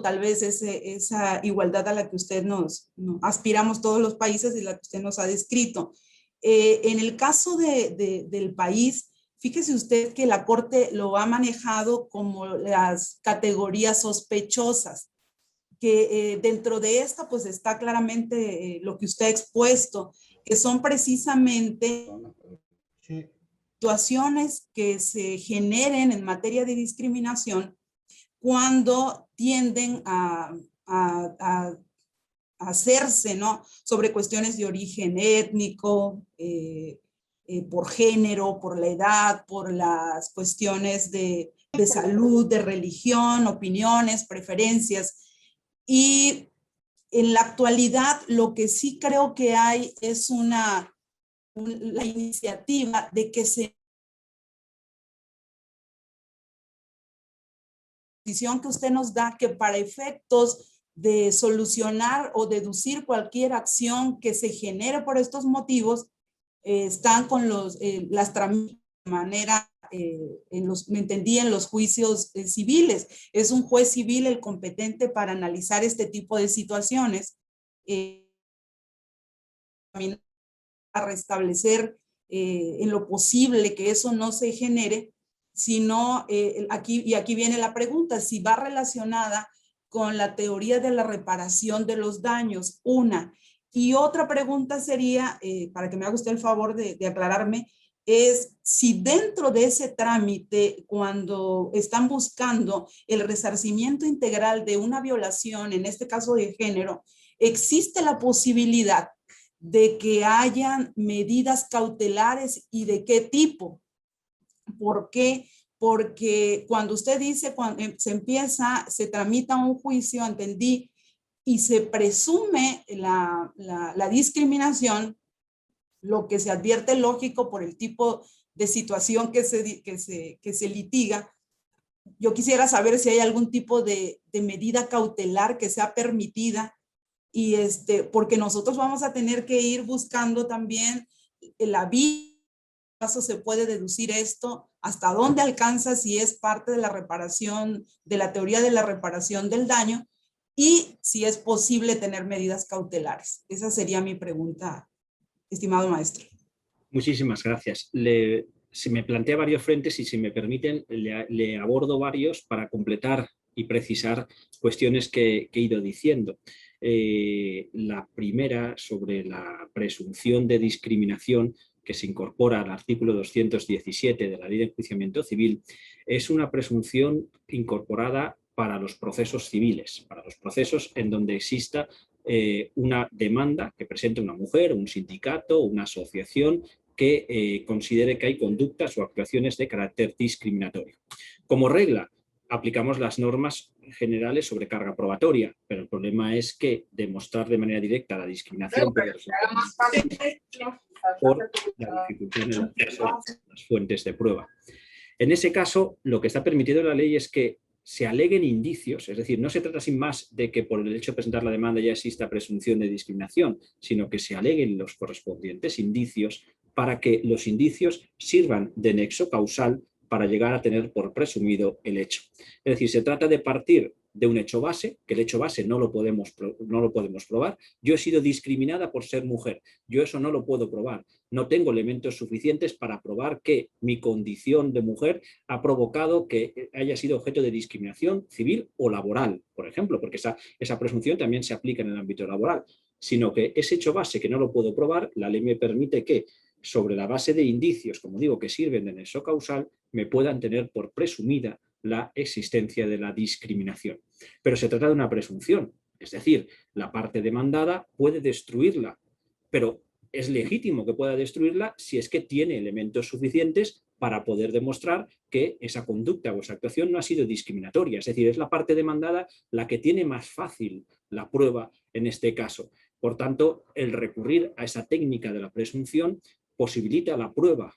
S5: tal vez esa igualdad a la que usted nos aspiramos todos los países y la que usted nos ha descrito. En el caso del país, fíjese usted que la Corte lo ha manejado como las categorías sospechosas, que dentro de esta pues está claramente lo que usted ha expuesto, que son precisamente situaciones que se generen en materia de discriminación cuando tienden a hacerse, ¿no?, sobre cuestiones de origen étnico, por género, por la edad, por las cuestiones de salud, de religión, opiniones, preferencias. Y en la actualidad lo que sí creo que hay es la iniciativa de que se decisión que usted nos da, que para efectos de solucionar o deducir cualquier acción que se genere por estos motivos, están con las tramitaciones de manera, me entendí, en los juicios civiles. Es un juez civil el competente para analizar este tipo de situaciones, a restablecer en lo posible que eso no se genere, sino aquí viene la pregunta, si va relacionada con la teoría de la reparación de los daños, una. Y otra pregunta sería, para que me haga usted el favor de aclararme, es si dentro de ese trámite, cuando están buscando el resarcimiento integral de una violación, en este caso de género, existe la posibilidad de que hayan medidas cautelares y de qué tipo. ¿Por qué? Porque cuando usted dice, cuando se tramita un juicio, entendí, y se presume la discriminación, lo que se advierte lógico por el tipo de situación que se litiga. Yo quisiera saber si hay algún tipo de medida cautelar que sea permitida, y porque nosotros vamos a tener que ir buscando también la vía, se puede deducir esto, hasta dónde alcanza, si es parte de la reparación, de la teoría de la reparación del daño, y si es posible tener medidas cautelares. Esa sería mi pregunta, estimado maestro.
S2: Muchísimas gracias. Se me plantea varios frentes y, si me permiten, le abordo varios para completar y precisar cuestiones que he ido diciendo. La primera, sobre la presunción de discriminación que se incorpora al artículo 217 de la Ley de Enjuiciamiento Civil, es una presunción incorporada para los procesos civiles, para los procesos en donde exista una demanda que presente una mujer, un sindicato, una asociación que considere que hay conductas o actuaciones de carácter discriminatorio. Como regla, aplicamos las normas generales sobre carga probatoria, pero el problema es que demostrar de manera directa la discriminación puede resultar por la dificultad en el acceso a las fuentes de prueba. En ese caso, lo que está permitido en la ley es que se aleguen indicios, es decir, no se trata sin más de que por el hecho de presentar la demanda ya exista presunción de discriminación, sino que se aleguen los correspondientes indicios para que los indicios sirvan de nexo causal para llegar a tener por presumido el hecho. Es decir, se trata de partir de un hecho base, que el hecho base no lo podemos probar. Yo he sido discriminada por ser mujer, yo eso no lo puedo probar. No tengo elementos suficientes para probar que mi condición de mujer ha provocado que haya sido objeto de discriminación civil o laboral, por ejemplo, porque esa presunción también se aplica en el ámbito laboral, sino que ese hecho base que no lo puedo probar, la ley me permite que, sobre la base de indicios, como digo, que sirven de nexo causal, me puedan tener por presumida la existencia de la discriminación. Pero se trata de una presunción, es decir, la parte demandada puede destruirla, pero es legítimo que pueda destruirla si es que tiene elementos suficientes para poder demostrar que esa conducta o esa actuación no ha sido discriminatoria. Es decir, es la parte demandada la que tiene más fácil la prueba en este caso. Por tanto, el recurrir a esa técnica de la presunción posibilita la prueba,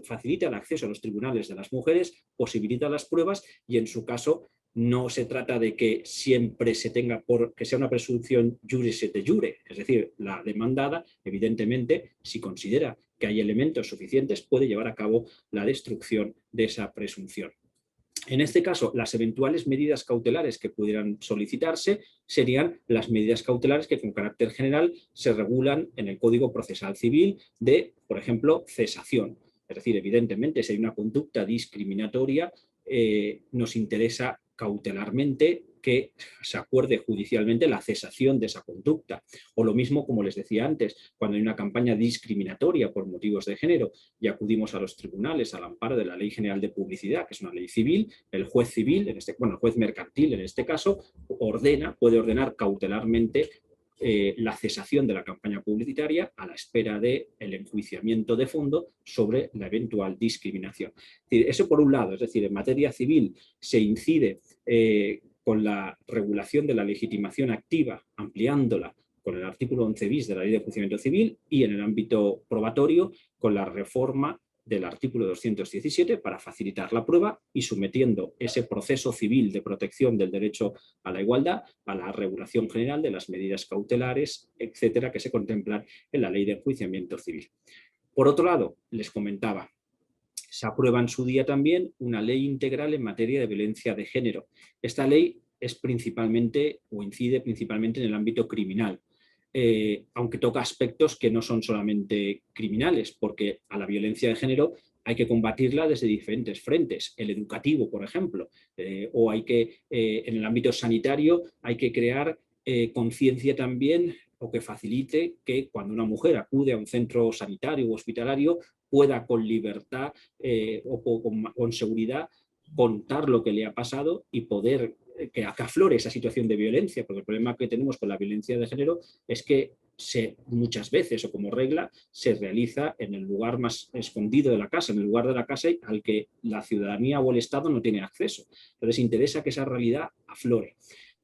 S2: facilita el acceso a los tribunales de las mujeres, posibilita las pruebas y, en su caso, no se trata de que siempre se tenga que sea una presunción juris et jure, es decir, la demandada, evidentemente, si considera que hay elementos suficientes, puede llevar a cabo la destrucción de esa presunción. En este caso, las eventuales medidas cautelares que pudieran solicitarse serían las medidas cautelares que con carácter general se regulan en el Código Procesal Civil de, por ejemplo, cesación. Es decir, evidentemente, si hay una conducta discriminatoria, nos interesa cautelarmente que se acuerde judicialmente la cesación de esa conducta. O lo mismo, como les decía antes, cuando hay una campaña discriminatoria por motivos de género y acudimos a los tribunales al amparo de la Ley General de Publicidad, que es una ley civil, el juez civil, el juez mercantil en este caso, puede ordenar cautelarmente la cesación de la campaña publicitaria a la espera del enjuiciamiento de fondo sobre la eventual discriminación. Eso por un lado, es decir, en materia civil se incide con la regulación de la legitimación activa, ampliándola con el artículo 11 bis de la Ley de Enjuiciamiento Civil, y en el ámbito probatorio con la reforma del artículo 217 para facilitar la prueba y sometiendo ese proceso civil de protección del derecho a la igualdad a la regulación general de las medidas cautelares, etcétera, que se contemplan en la Ley de Enjuiciamiento Civil. Por otro lado, les comentaba, se aprueba en su día también una ley integral en materia de violencia de género. Esta ley es principalmente o incide principalmente en el ámbito criminal, aunque toca aspectos que no son solamente criminales, porque a la violencia de género hay que combatirla desde diferentes frentes, el educativo, por ejemplo, o hay que, en el ámbito sanitario, hay que crear conciencia también o que facilite que cuando una mujer acude a un centro sanitario o hospitalario pueda con libertad o con seguridad contar lo que le ha pasado y poder que aflore esa situación de violencia, porque el problema que tenemos con la violencia de género es que muchas veces o como regla se realiza en el lugar más escondido de la casa, en el lugar de la casa al que la ciudadanía o el Estado no tiene acceso. Entonces interesa que esa realidad aflore.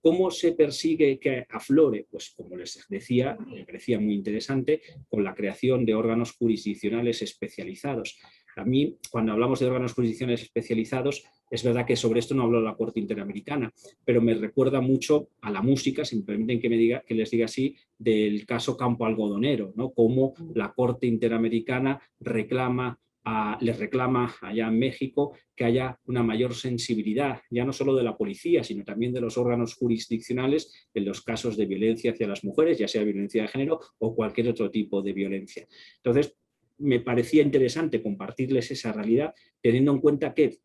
S2: ¿Cómo se persigue que aflore? Pues como les decía, me parecía muy interesante, con la creación de órganos jurisdiccionales especializados. A mí, cuando hablamos de órganos jurisdiccionales especializados, es verdad que sobre esto no habló la Corte Interamericana, pero me recuerda mucho a la música, si me permiten que les diga así, del caso Campo Algodonero, ¿no? Cómo la Corte Interamericana les reclama allá en México que haya una mayor sensibilidad, ya no solo de la policía, sino también de los órganos jurisdiccionales en los casos de violencia hacia las mujeres, ya sea violencia de género o cualquier otro tipo de violencia. Entonces, me parecía interesante compartirles esa realidad, teniendo en cuenta que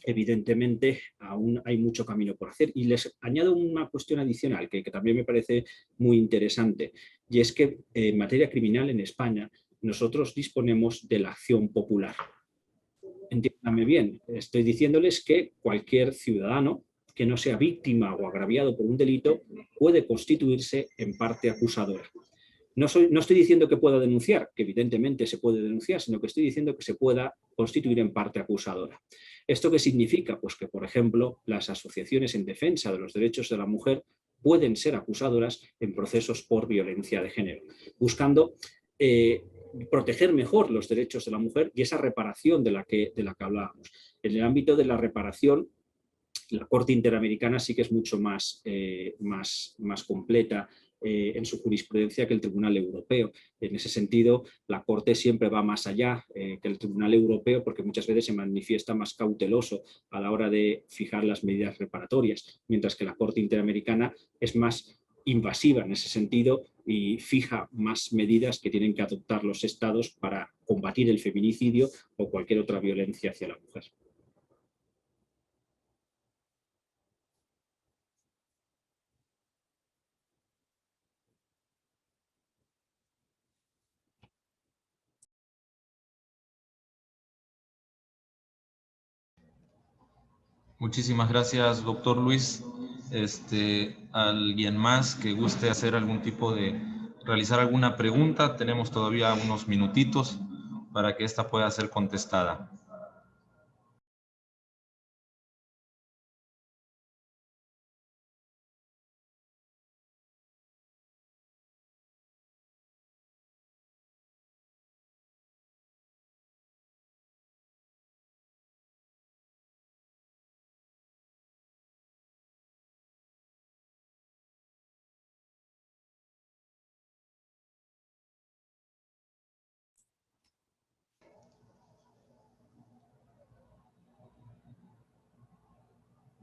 S2: evidentemente aún hay mucho camino por hacer. Y les añado una cuestión adicional que también me parece muy interesante, y es que en materia criminal en España nosotros disponemos de la acción popular. Entiéndame bien, estoy diciéndoles que cualquier ciudadano que no sea víctima o agraviado por un delito puede constituirse en parte acusadora. No estoy diciendo que pueda denunciar, que evidentemente se puede denunciar, sino que estoy diciendo que se pueda constituir en parte acusadora. ¿Esto qué significa? Pues que, por ejemplo, las asociaciones en defensa de los derechos de la mujer pueden ser acusadoras en procesos por violencia de género, buscando proteger mejor los derechos de la mujer y esa reparación de la que hablábamos. En el ámbito de la reparación, la Corte Interamericana sí que es mucho más completa en su jurisprudencia que el Tribunal Europeo. En ese sentido, la Corte siempre va más allá que el Tribunal Europeo porque muchas veces se manifiesta más cauteloso a la hora de fijar las medidas reparatorias, mientras que la Corte Interamericana es más invasiva en ese sentido y fija más medidas que tienen que adoptar los estados para combatir el feminicidio o cualquier otra violencia hacia la mujer.
S1: Muchísimas gracias, doctor Luis. ¿Alguien más que guste hacer realizar alguna pregunta? Tenemos todavía unos minutitos para que esta pueda ser contestada.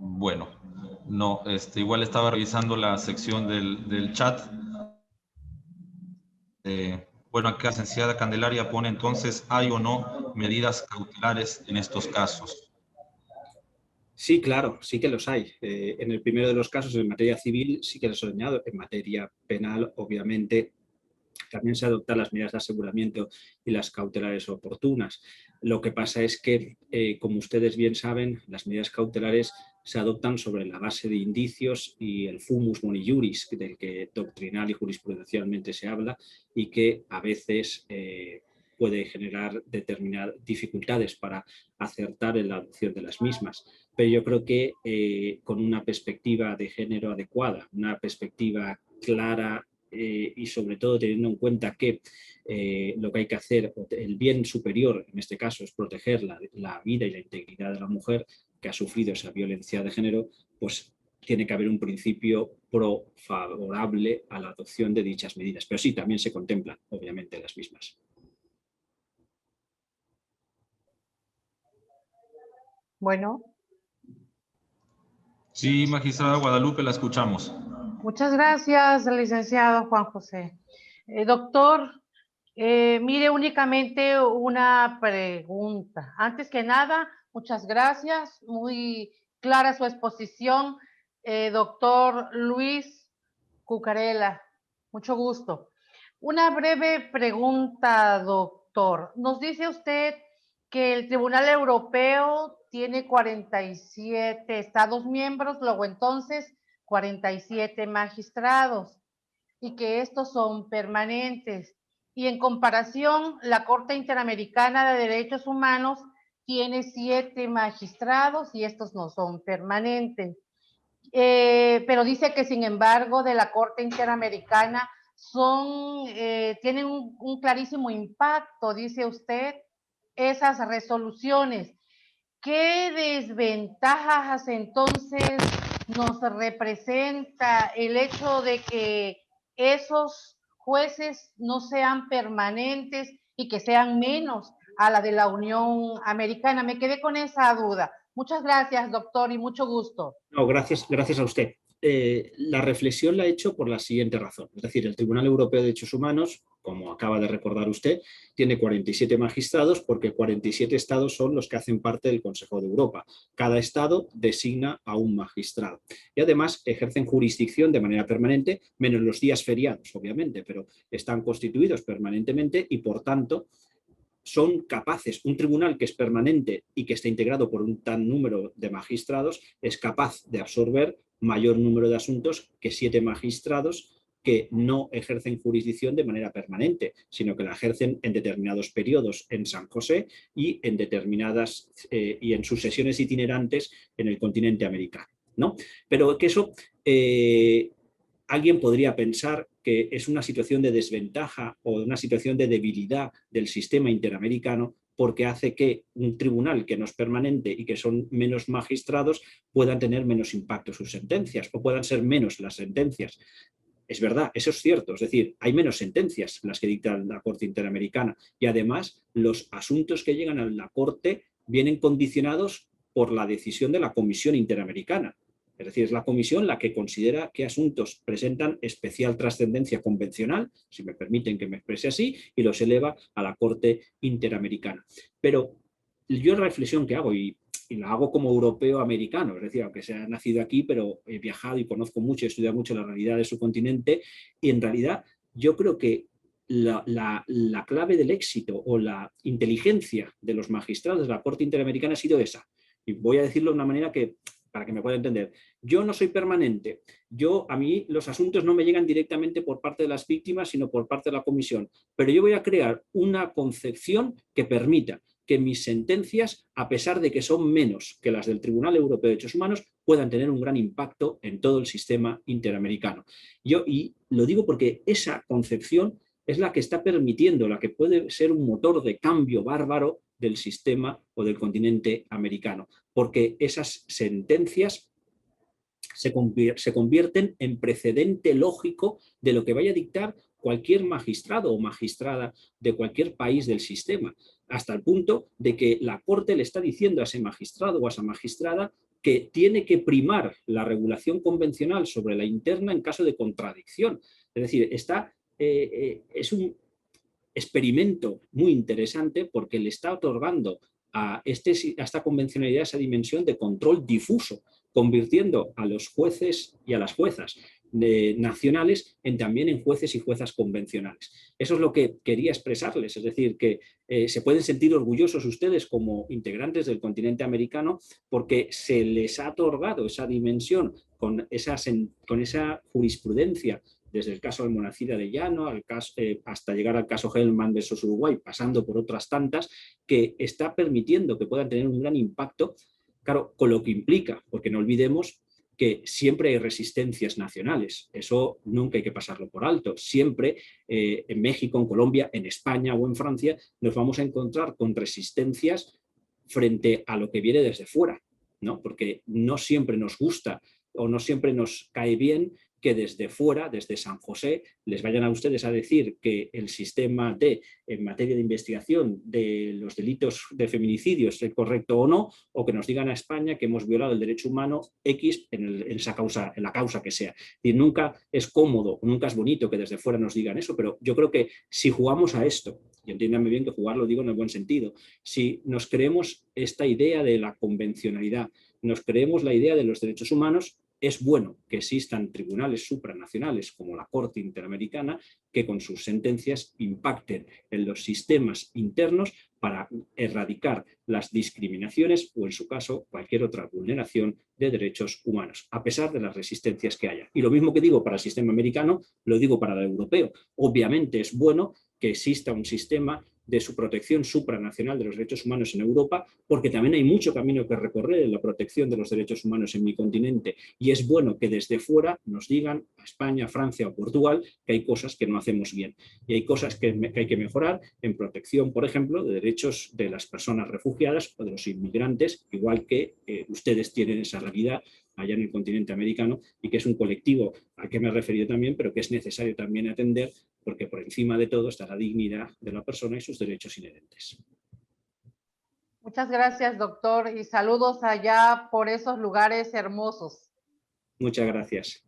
S1: Bueno, no, igual estaba revisando la sección del chat. Bueno, acá la licenciada Candelaria pone entonces, ¿hay o no medidas cautelares en estos casos?
S2: Sí, claro, sí que los hay. En el primero de los casos, en materia civil, sí que los he señalado. En materia penal, obviamente, también se adoptan las medidas de aseguramiento y las cautelares oportunas. Lo que pasa es que, como ustedes bien saben, las medidas cautelares se adoptan sobre la base de indicios y el fumus boni iuris, del que doctrinal y jurisprudencialmente se habla, y que a veces puede generar determinadas dificultades para acertar en la adopción de las mismas. Pero yo creo que con una perspectiva de género adecuada, una perspectiva clara, y sobre todo teniendo en cuenta que lo que hay que hacer, el bien superior en este caso es proteger la vida y la integridad de la mujer que ha sufrido esa violencia de género, pues tiene que haber un principio favorable a la adopción de dichas medidas. Pero sí, también se contemplan, obviamente, las mismas.
S6: Bueno,
S1: Sí, magistrada Guadalupe, la escuchamos.
S6: muchas gracias, licenciado Juan José. Doctor, mire, únicamente una pregunta. Antes que nada, muchas gracias. Muy clara su exposición, doctor Luis Cucarella. Mucho gusto. Una breve pregunta, doctor. Nos dice usted que el Tribunal Europeo tiene 47 Estados miembros, luego entonces 47 magistrados, y que estos son permanentes. Y en comparación, la Corte Interamericana de Derechos Humanos tiene 7 magistrados y estos no son permanentes. Pero dice que sin embargo de la Corte Interamericana tienen un clarísimo impacto, dice usted, esas resoluciones. ¿Qué desventajas entonces nos representa el hecho de que esos jueces no sean permanentes y que sean menos a la de la Unión Americana? Me quedé con esa duda. Muchas gracias, doctor, y mucho gusto.
S2: No, gracias a usted. La reflexión la he hecho por la siguiente razón. Es decir, el Tribunal Europeo de Derechos Humanos, como acaba de recordar usted, tiene 47 magistrados porque 47 estados son los que hacen parte del Consejo de Europa. Cada estado designa a un magistrado. Y además ejercen jurisdicción de manera permanente, menos los días feriados, obviamente, pero están constituidos permanentemente y, por tanto, son capaces, un tribunal que es permanente y que está integrado por un tan número de magistrados, es capaz de absorber mayor número de asuntos que 7 magistrados que no ejercen jurisdicción de manera permanente, sino que la ejercen en determinados periodos en San José y en determinadas y en sus sesiones itinerantes en el continente americano, ¿no? Pero que eso alguien podría pensar que es una situación de desventaja o una situación de debilidad del sistema interamericano porque hace que un tribunal que no es permanente y que son menos magistrados puedan tener menos impacto sus sentencias o puedan ser menos las sentencias. Es verdad, eso es cierto, es decir, hay menos sentencias las que dicta la Corte Interamericana y además los asuntos que llegan a la Corte vienen condicionados por la decisión de la Comisión Interamericana. Es decir, es la comisión la que considera qué asuntos presentan especial trascendencia convencional, si me permiten que me exprese así, y los eleva a la Corte Interamericana. Pero yo la reflexión que hago, y la hago como europeo-americano, es decir, aunque sea nacido aquí, pero he viajado y conozco mucho, he estudiado mucho la realidad de su continente, y en realidad yo creo que la clave del éxito o la inteligencia de los magistrados de la Corte Interamericana ha sido esa. Y voy a decirlo de una manera que para que me pueda entender. Yo no soy permanente. A mí los asuntos no me llegan directamente por parte de las víctimas, sino por parte de la comisión. Pero yo voy a crear una concepción que permita que mis sentencias, a pesar de que son menos que las del Tribunal Europeo de Derechos Humanos, puedan tener un gran impacto en todo el sistema interamericano. Y lo digo porque esa concepción es la que está permitiendo, la que puede ser un motor de cambio bárbaro del sistema o del continente americano, porque esas sentencias se convierten en precedente lógico de lo que vaya a dictar cualquier magistrado o magistrada de cualquier país del sistema. hasta el punto de que la Corte le está diciendo a ese magistrado o a esa magistrada que tiene que primar la regulación convencional sobre la interna en caso de contradicción. Es decir, es un experimento muy interesante porque le está otorgando a esta convencionalidad esa dimensión de control difuso, convirtiendo a los jueces y a las juezas nacionales también en jueces y juezas convencionales. Eso es lo que quería expresarles, es decir, que se pueden sentir orgullosos ustedes como integrantes del continente americano porque se les ha otorgado esa dimensión con esa jurisprudencia desde el caso Almonacid de Llano hasta llegar al caso Hellman versus Uruguay, pasando por otras tantas, que está permitiendo que puedan tener un gran impacto, claro, con lo que implica, porque no olvidemos que siempre hay resistencias nacionales, eso nunca hay que pasarlo por alto, siempre en México, en Colombia, en España o en Francia nos vamos a encontrar con resistencias frente a lo que viene desde fuera, ¿no? Porque no siempre nos gusta o no siempre nos cae bien que desde fuera, desde San José, les vayan a ustedes a decir que el sistema en materia de investigación de los delitos de feminicidio es el correcto o no, o que nos digan a España que hemos violado el derecho humano X en la causa que sea. Y nunca es cómodo, nunca es bonito que desde fuera nos digan eso, pero yo creo que si jugamos a esto, y entiéndanme bien que jugar lo digo en el buen sentido, si nos creemos esta idea de la convencionalidad, nos creemos la idea de los derechos humanos, es bueno que existan tribunales supranacionales como la Corte Interamericana que con sus sentencias impacten en los sistemas internos para erradicar las discriminaciones o, en su caso, cualquier otra vulneración de derechos humanos, a pesar de las resistencias que haya. Y lo mismo que digo para el sistema americano, lo digo para el europeo. Obviamente es bueno que exista un sistema de su protección supranacional de los derechos humanos en Europa, porque también hay mucho camino que recorrer en la protección de los derechos humanos en mi continente, y es bueno que desde fuera nos digan a España, Francia o Portugal que hay cosas que no hacemos bien, y hay cosas que hay que mejorar en protección, por ejemplo, de derechos de las personas refugiadas o de los inmigrantes, igual que ustedes tienen esa realidad allá en el continente americano, y que es un colectivo al que me he referido también, pero que es necesario también atender, porque por encima de todo está la dignidad de la persona y sus derechos inherentes.
S6: Muchas gracias, doctor, y saludos allá por esos lugares hermosos.
S2: Muchas gracias.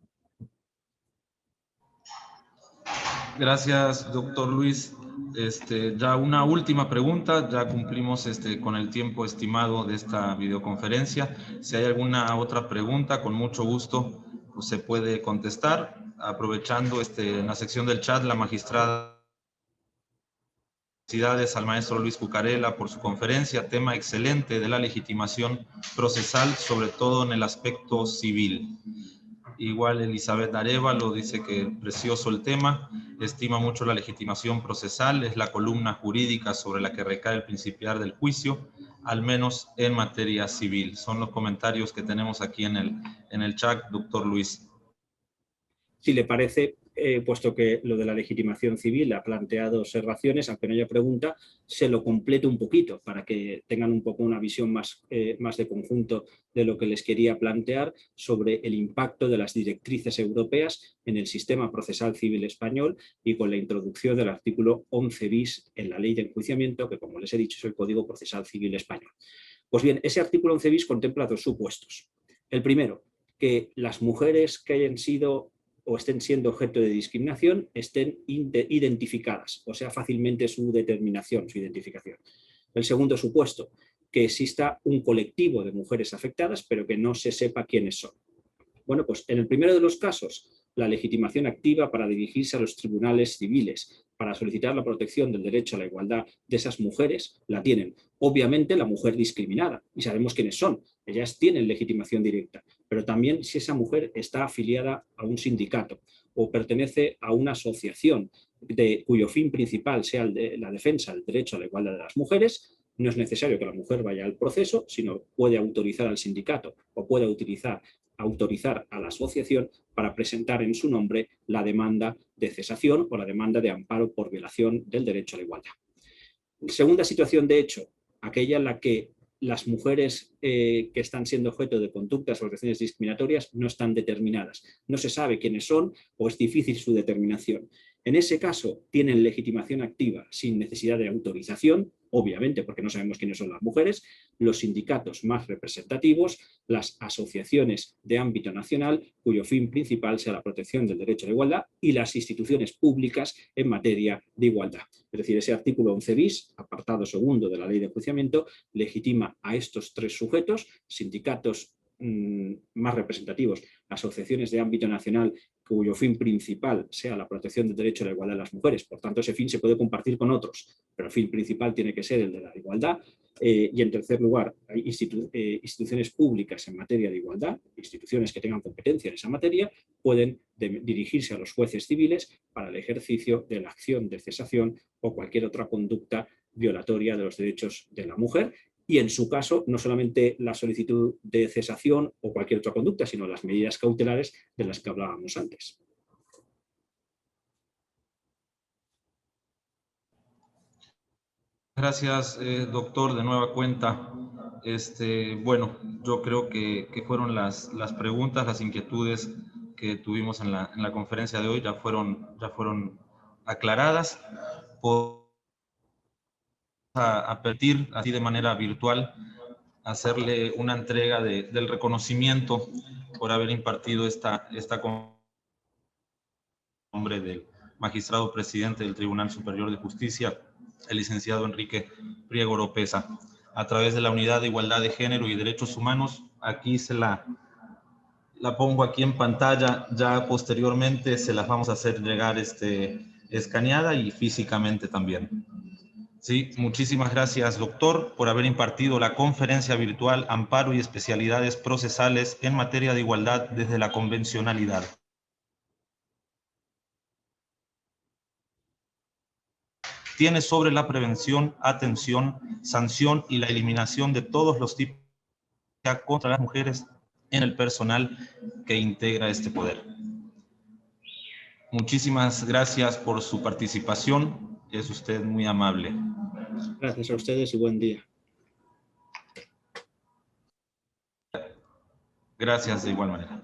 S1: Gracias, doctor Luis. Ya una última pregunta, ya cumplimos con el tiempo estimado de esta videoconferencia. Si hay alguna otra pregunta, con mucho gusto pues, se puede contestar. Aprovechando en la sección del chat, la magistrada, felicidades al maestro Luis Cucarella por su conferencia, tema excelente de la legitimación procesal, sobre todo en el aspecto civil. Igual Elizabeth Arevalo dice que precioso el tema, estima mucho la legitimación procesal, es la columna jurídica sobre la que recae el principiar del juicio, al menos en materia civil. Son los comentarios que tenemos aquí en el chat, doctor Luis.
S2: Si le parece, puesto que lo de la legitimación civil ha planteado observaciones, aunque no haya pregunta, se lo completo un poquito para que tengan un poco una visión más de conjunto de lo que les quería plantear sobre el impacto de las directrices europeas en el sistema procesal civil español y con la introducción del artículo 11 bis en la Ley de Enjuiciamiento, que como les he dicho es el Código Procesal Civil Español. Pues bien, ese artículo 11 bis contempla dos supuestos. El primero, que las mujeres que hayan sido o estén siendo objeto de discriminación estén identificadas, o sea, fácilmente su determinación, su identificación. El segundo supuesto, que exista un colectivo de mujeres afectadas, pero que no se sepa quiénes son. Bueno, pues en el primero de los casos, la legitimación activa para dirigirse a los tribunales civiles, para solicitar la protección del derecho a la igualdad de esas mujeres, la tienen. Obviamente la mujer discriminada, y sabemos quiénes son, ellas tienen legitimación directa, pero también si esa mujer está afiliada a un sindicato o pertenece a una asociación cuyo fin principal sea la defensa del derecho a la igualdad de las mujeres, no es necesario que la mujer vaya al proceso, sino puede autorizar al sindicato o puede autorizar a la asociación para presentar en su nombre la demanda de cesación o la demanda de amparo por violación del derecho a la igualdad. Segunda situación de hecho, aquella en la que las mujeres que están siendo objeto de conductas o acciones discriminatorias no están determinadas, no se sabe quiénes son o es difícil su determinación. En ese caso, tienen legitimación activa sin necesidad de autorización, obviamente porque no sabemos quiénes son las mujeres, los sindicatos más representativos, las asociaciones de ámbito nacional, cuyo fin principal sea la protección del derecho a la igualdad, y las instituciones públicas en materia de igualdad. Es decir, ese artículo 11 bis, apartado segundo de la Ley de Enjuiciamiento, legitima a estos tres sujetos, sindicatos más representativos, asociaciones de ámbito nacional cuyo fin principal sea la protección del derecho a la igualdad de las mujeres. Por tanto, ese fin se puede compartir con otros, pero el fin principal tiene que ser el de la igualdad. Y en tercer lugar, hay instituciones públicas en materia de igualdad, instituciones que tengan competencia en esa materia, pueden dirigirse a los jueces civiles para el ejercicio de la acción de cesación o cualquier otra conducta violatoria de los derechos de la mujer, y en su caso no solamente la solicitud de cesación o cualquier otra conducta, sino las medidas cautelares de las que hablábamos antes.
S1: Gracias, doctor, de nueva cuenta. Bueno, yo creo que fueron las preguntas, las inquietudes que tuvimos en la conferencia de hoy ya fueron aclaradas. A partir así de manera virtual, hacerle una entrega del reconocimiento por haber impartido esta nombre del magistrado presidente del Tribunal Superior de Justicia, el licenciado Enrique Priego Oropeza. A través de la Unidad de Igualdad de Género y Derechos Humanos, aquí se la pongo aquí en pantalla, ya posteriormente se las vamos a hacer llegar escaneada y físicamente también. Sí, muchísimas gracias, doctor, por haber impartido la conferencia virtual Amparo y Especialidades Procesales en Materia de Igualdad desde la Convencionalidad. Tiene sobre la prevención, atención, sanción y la eliminación de todos los tipos de violencia contra las mujeres en el personal que integra este poder. Muchísimas gracias por su participación. Es usted muy amable.
S2: Gracias a ustedes y buen día.
S1: Gracias de igual manera.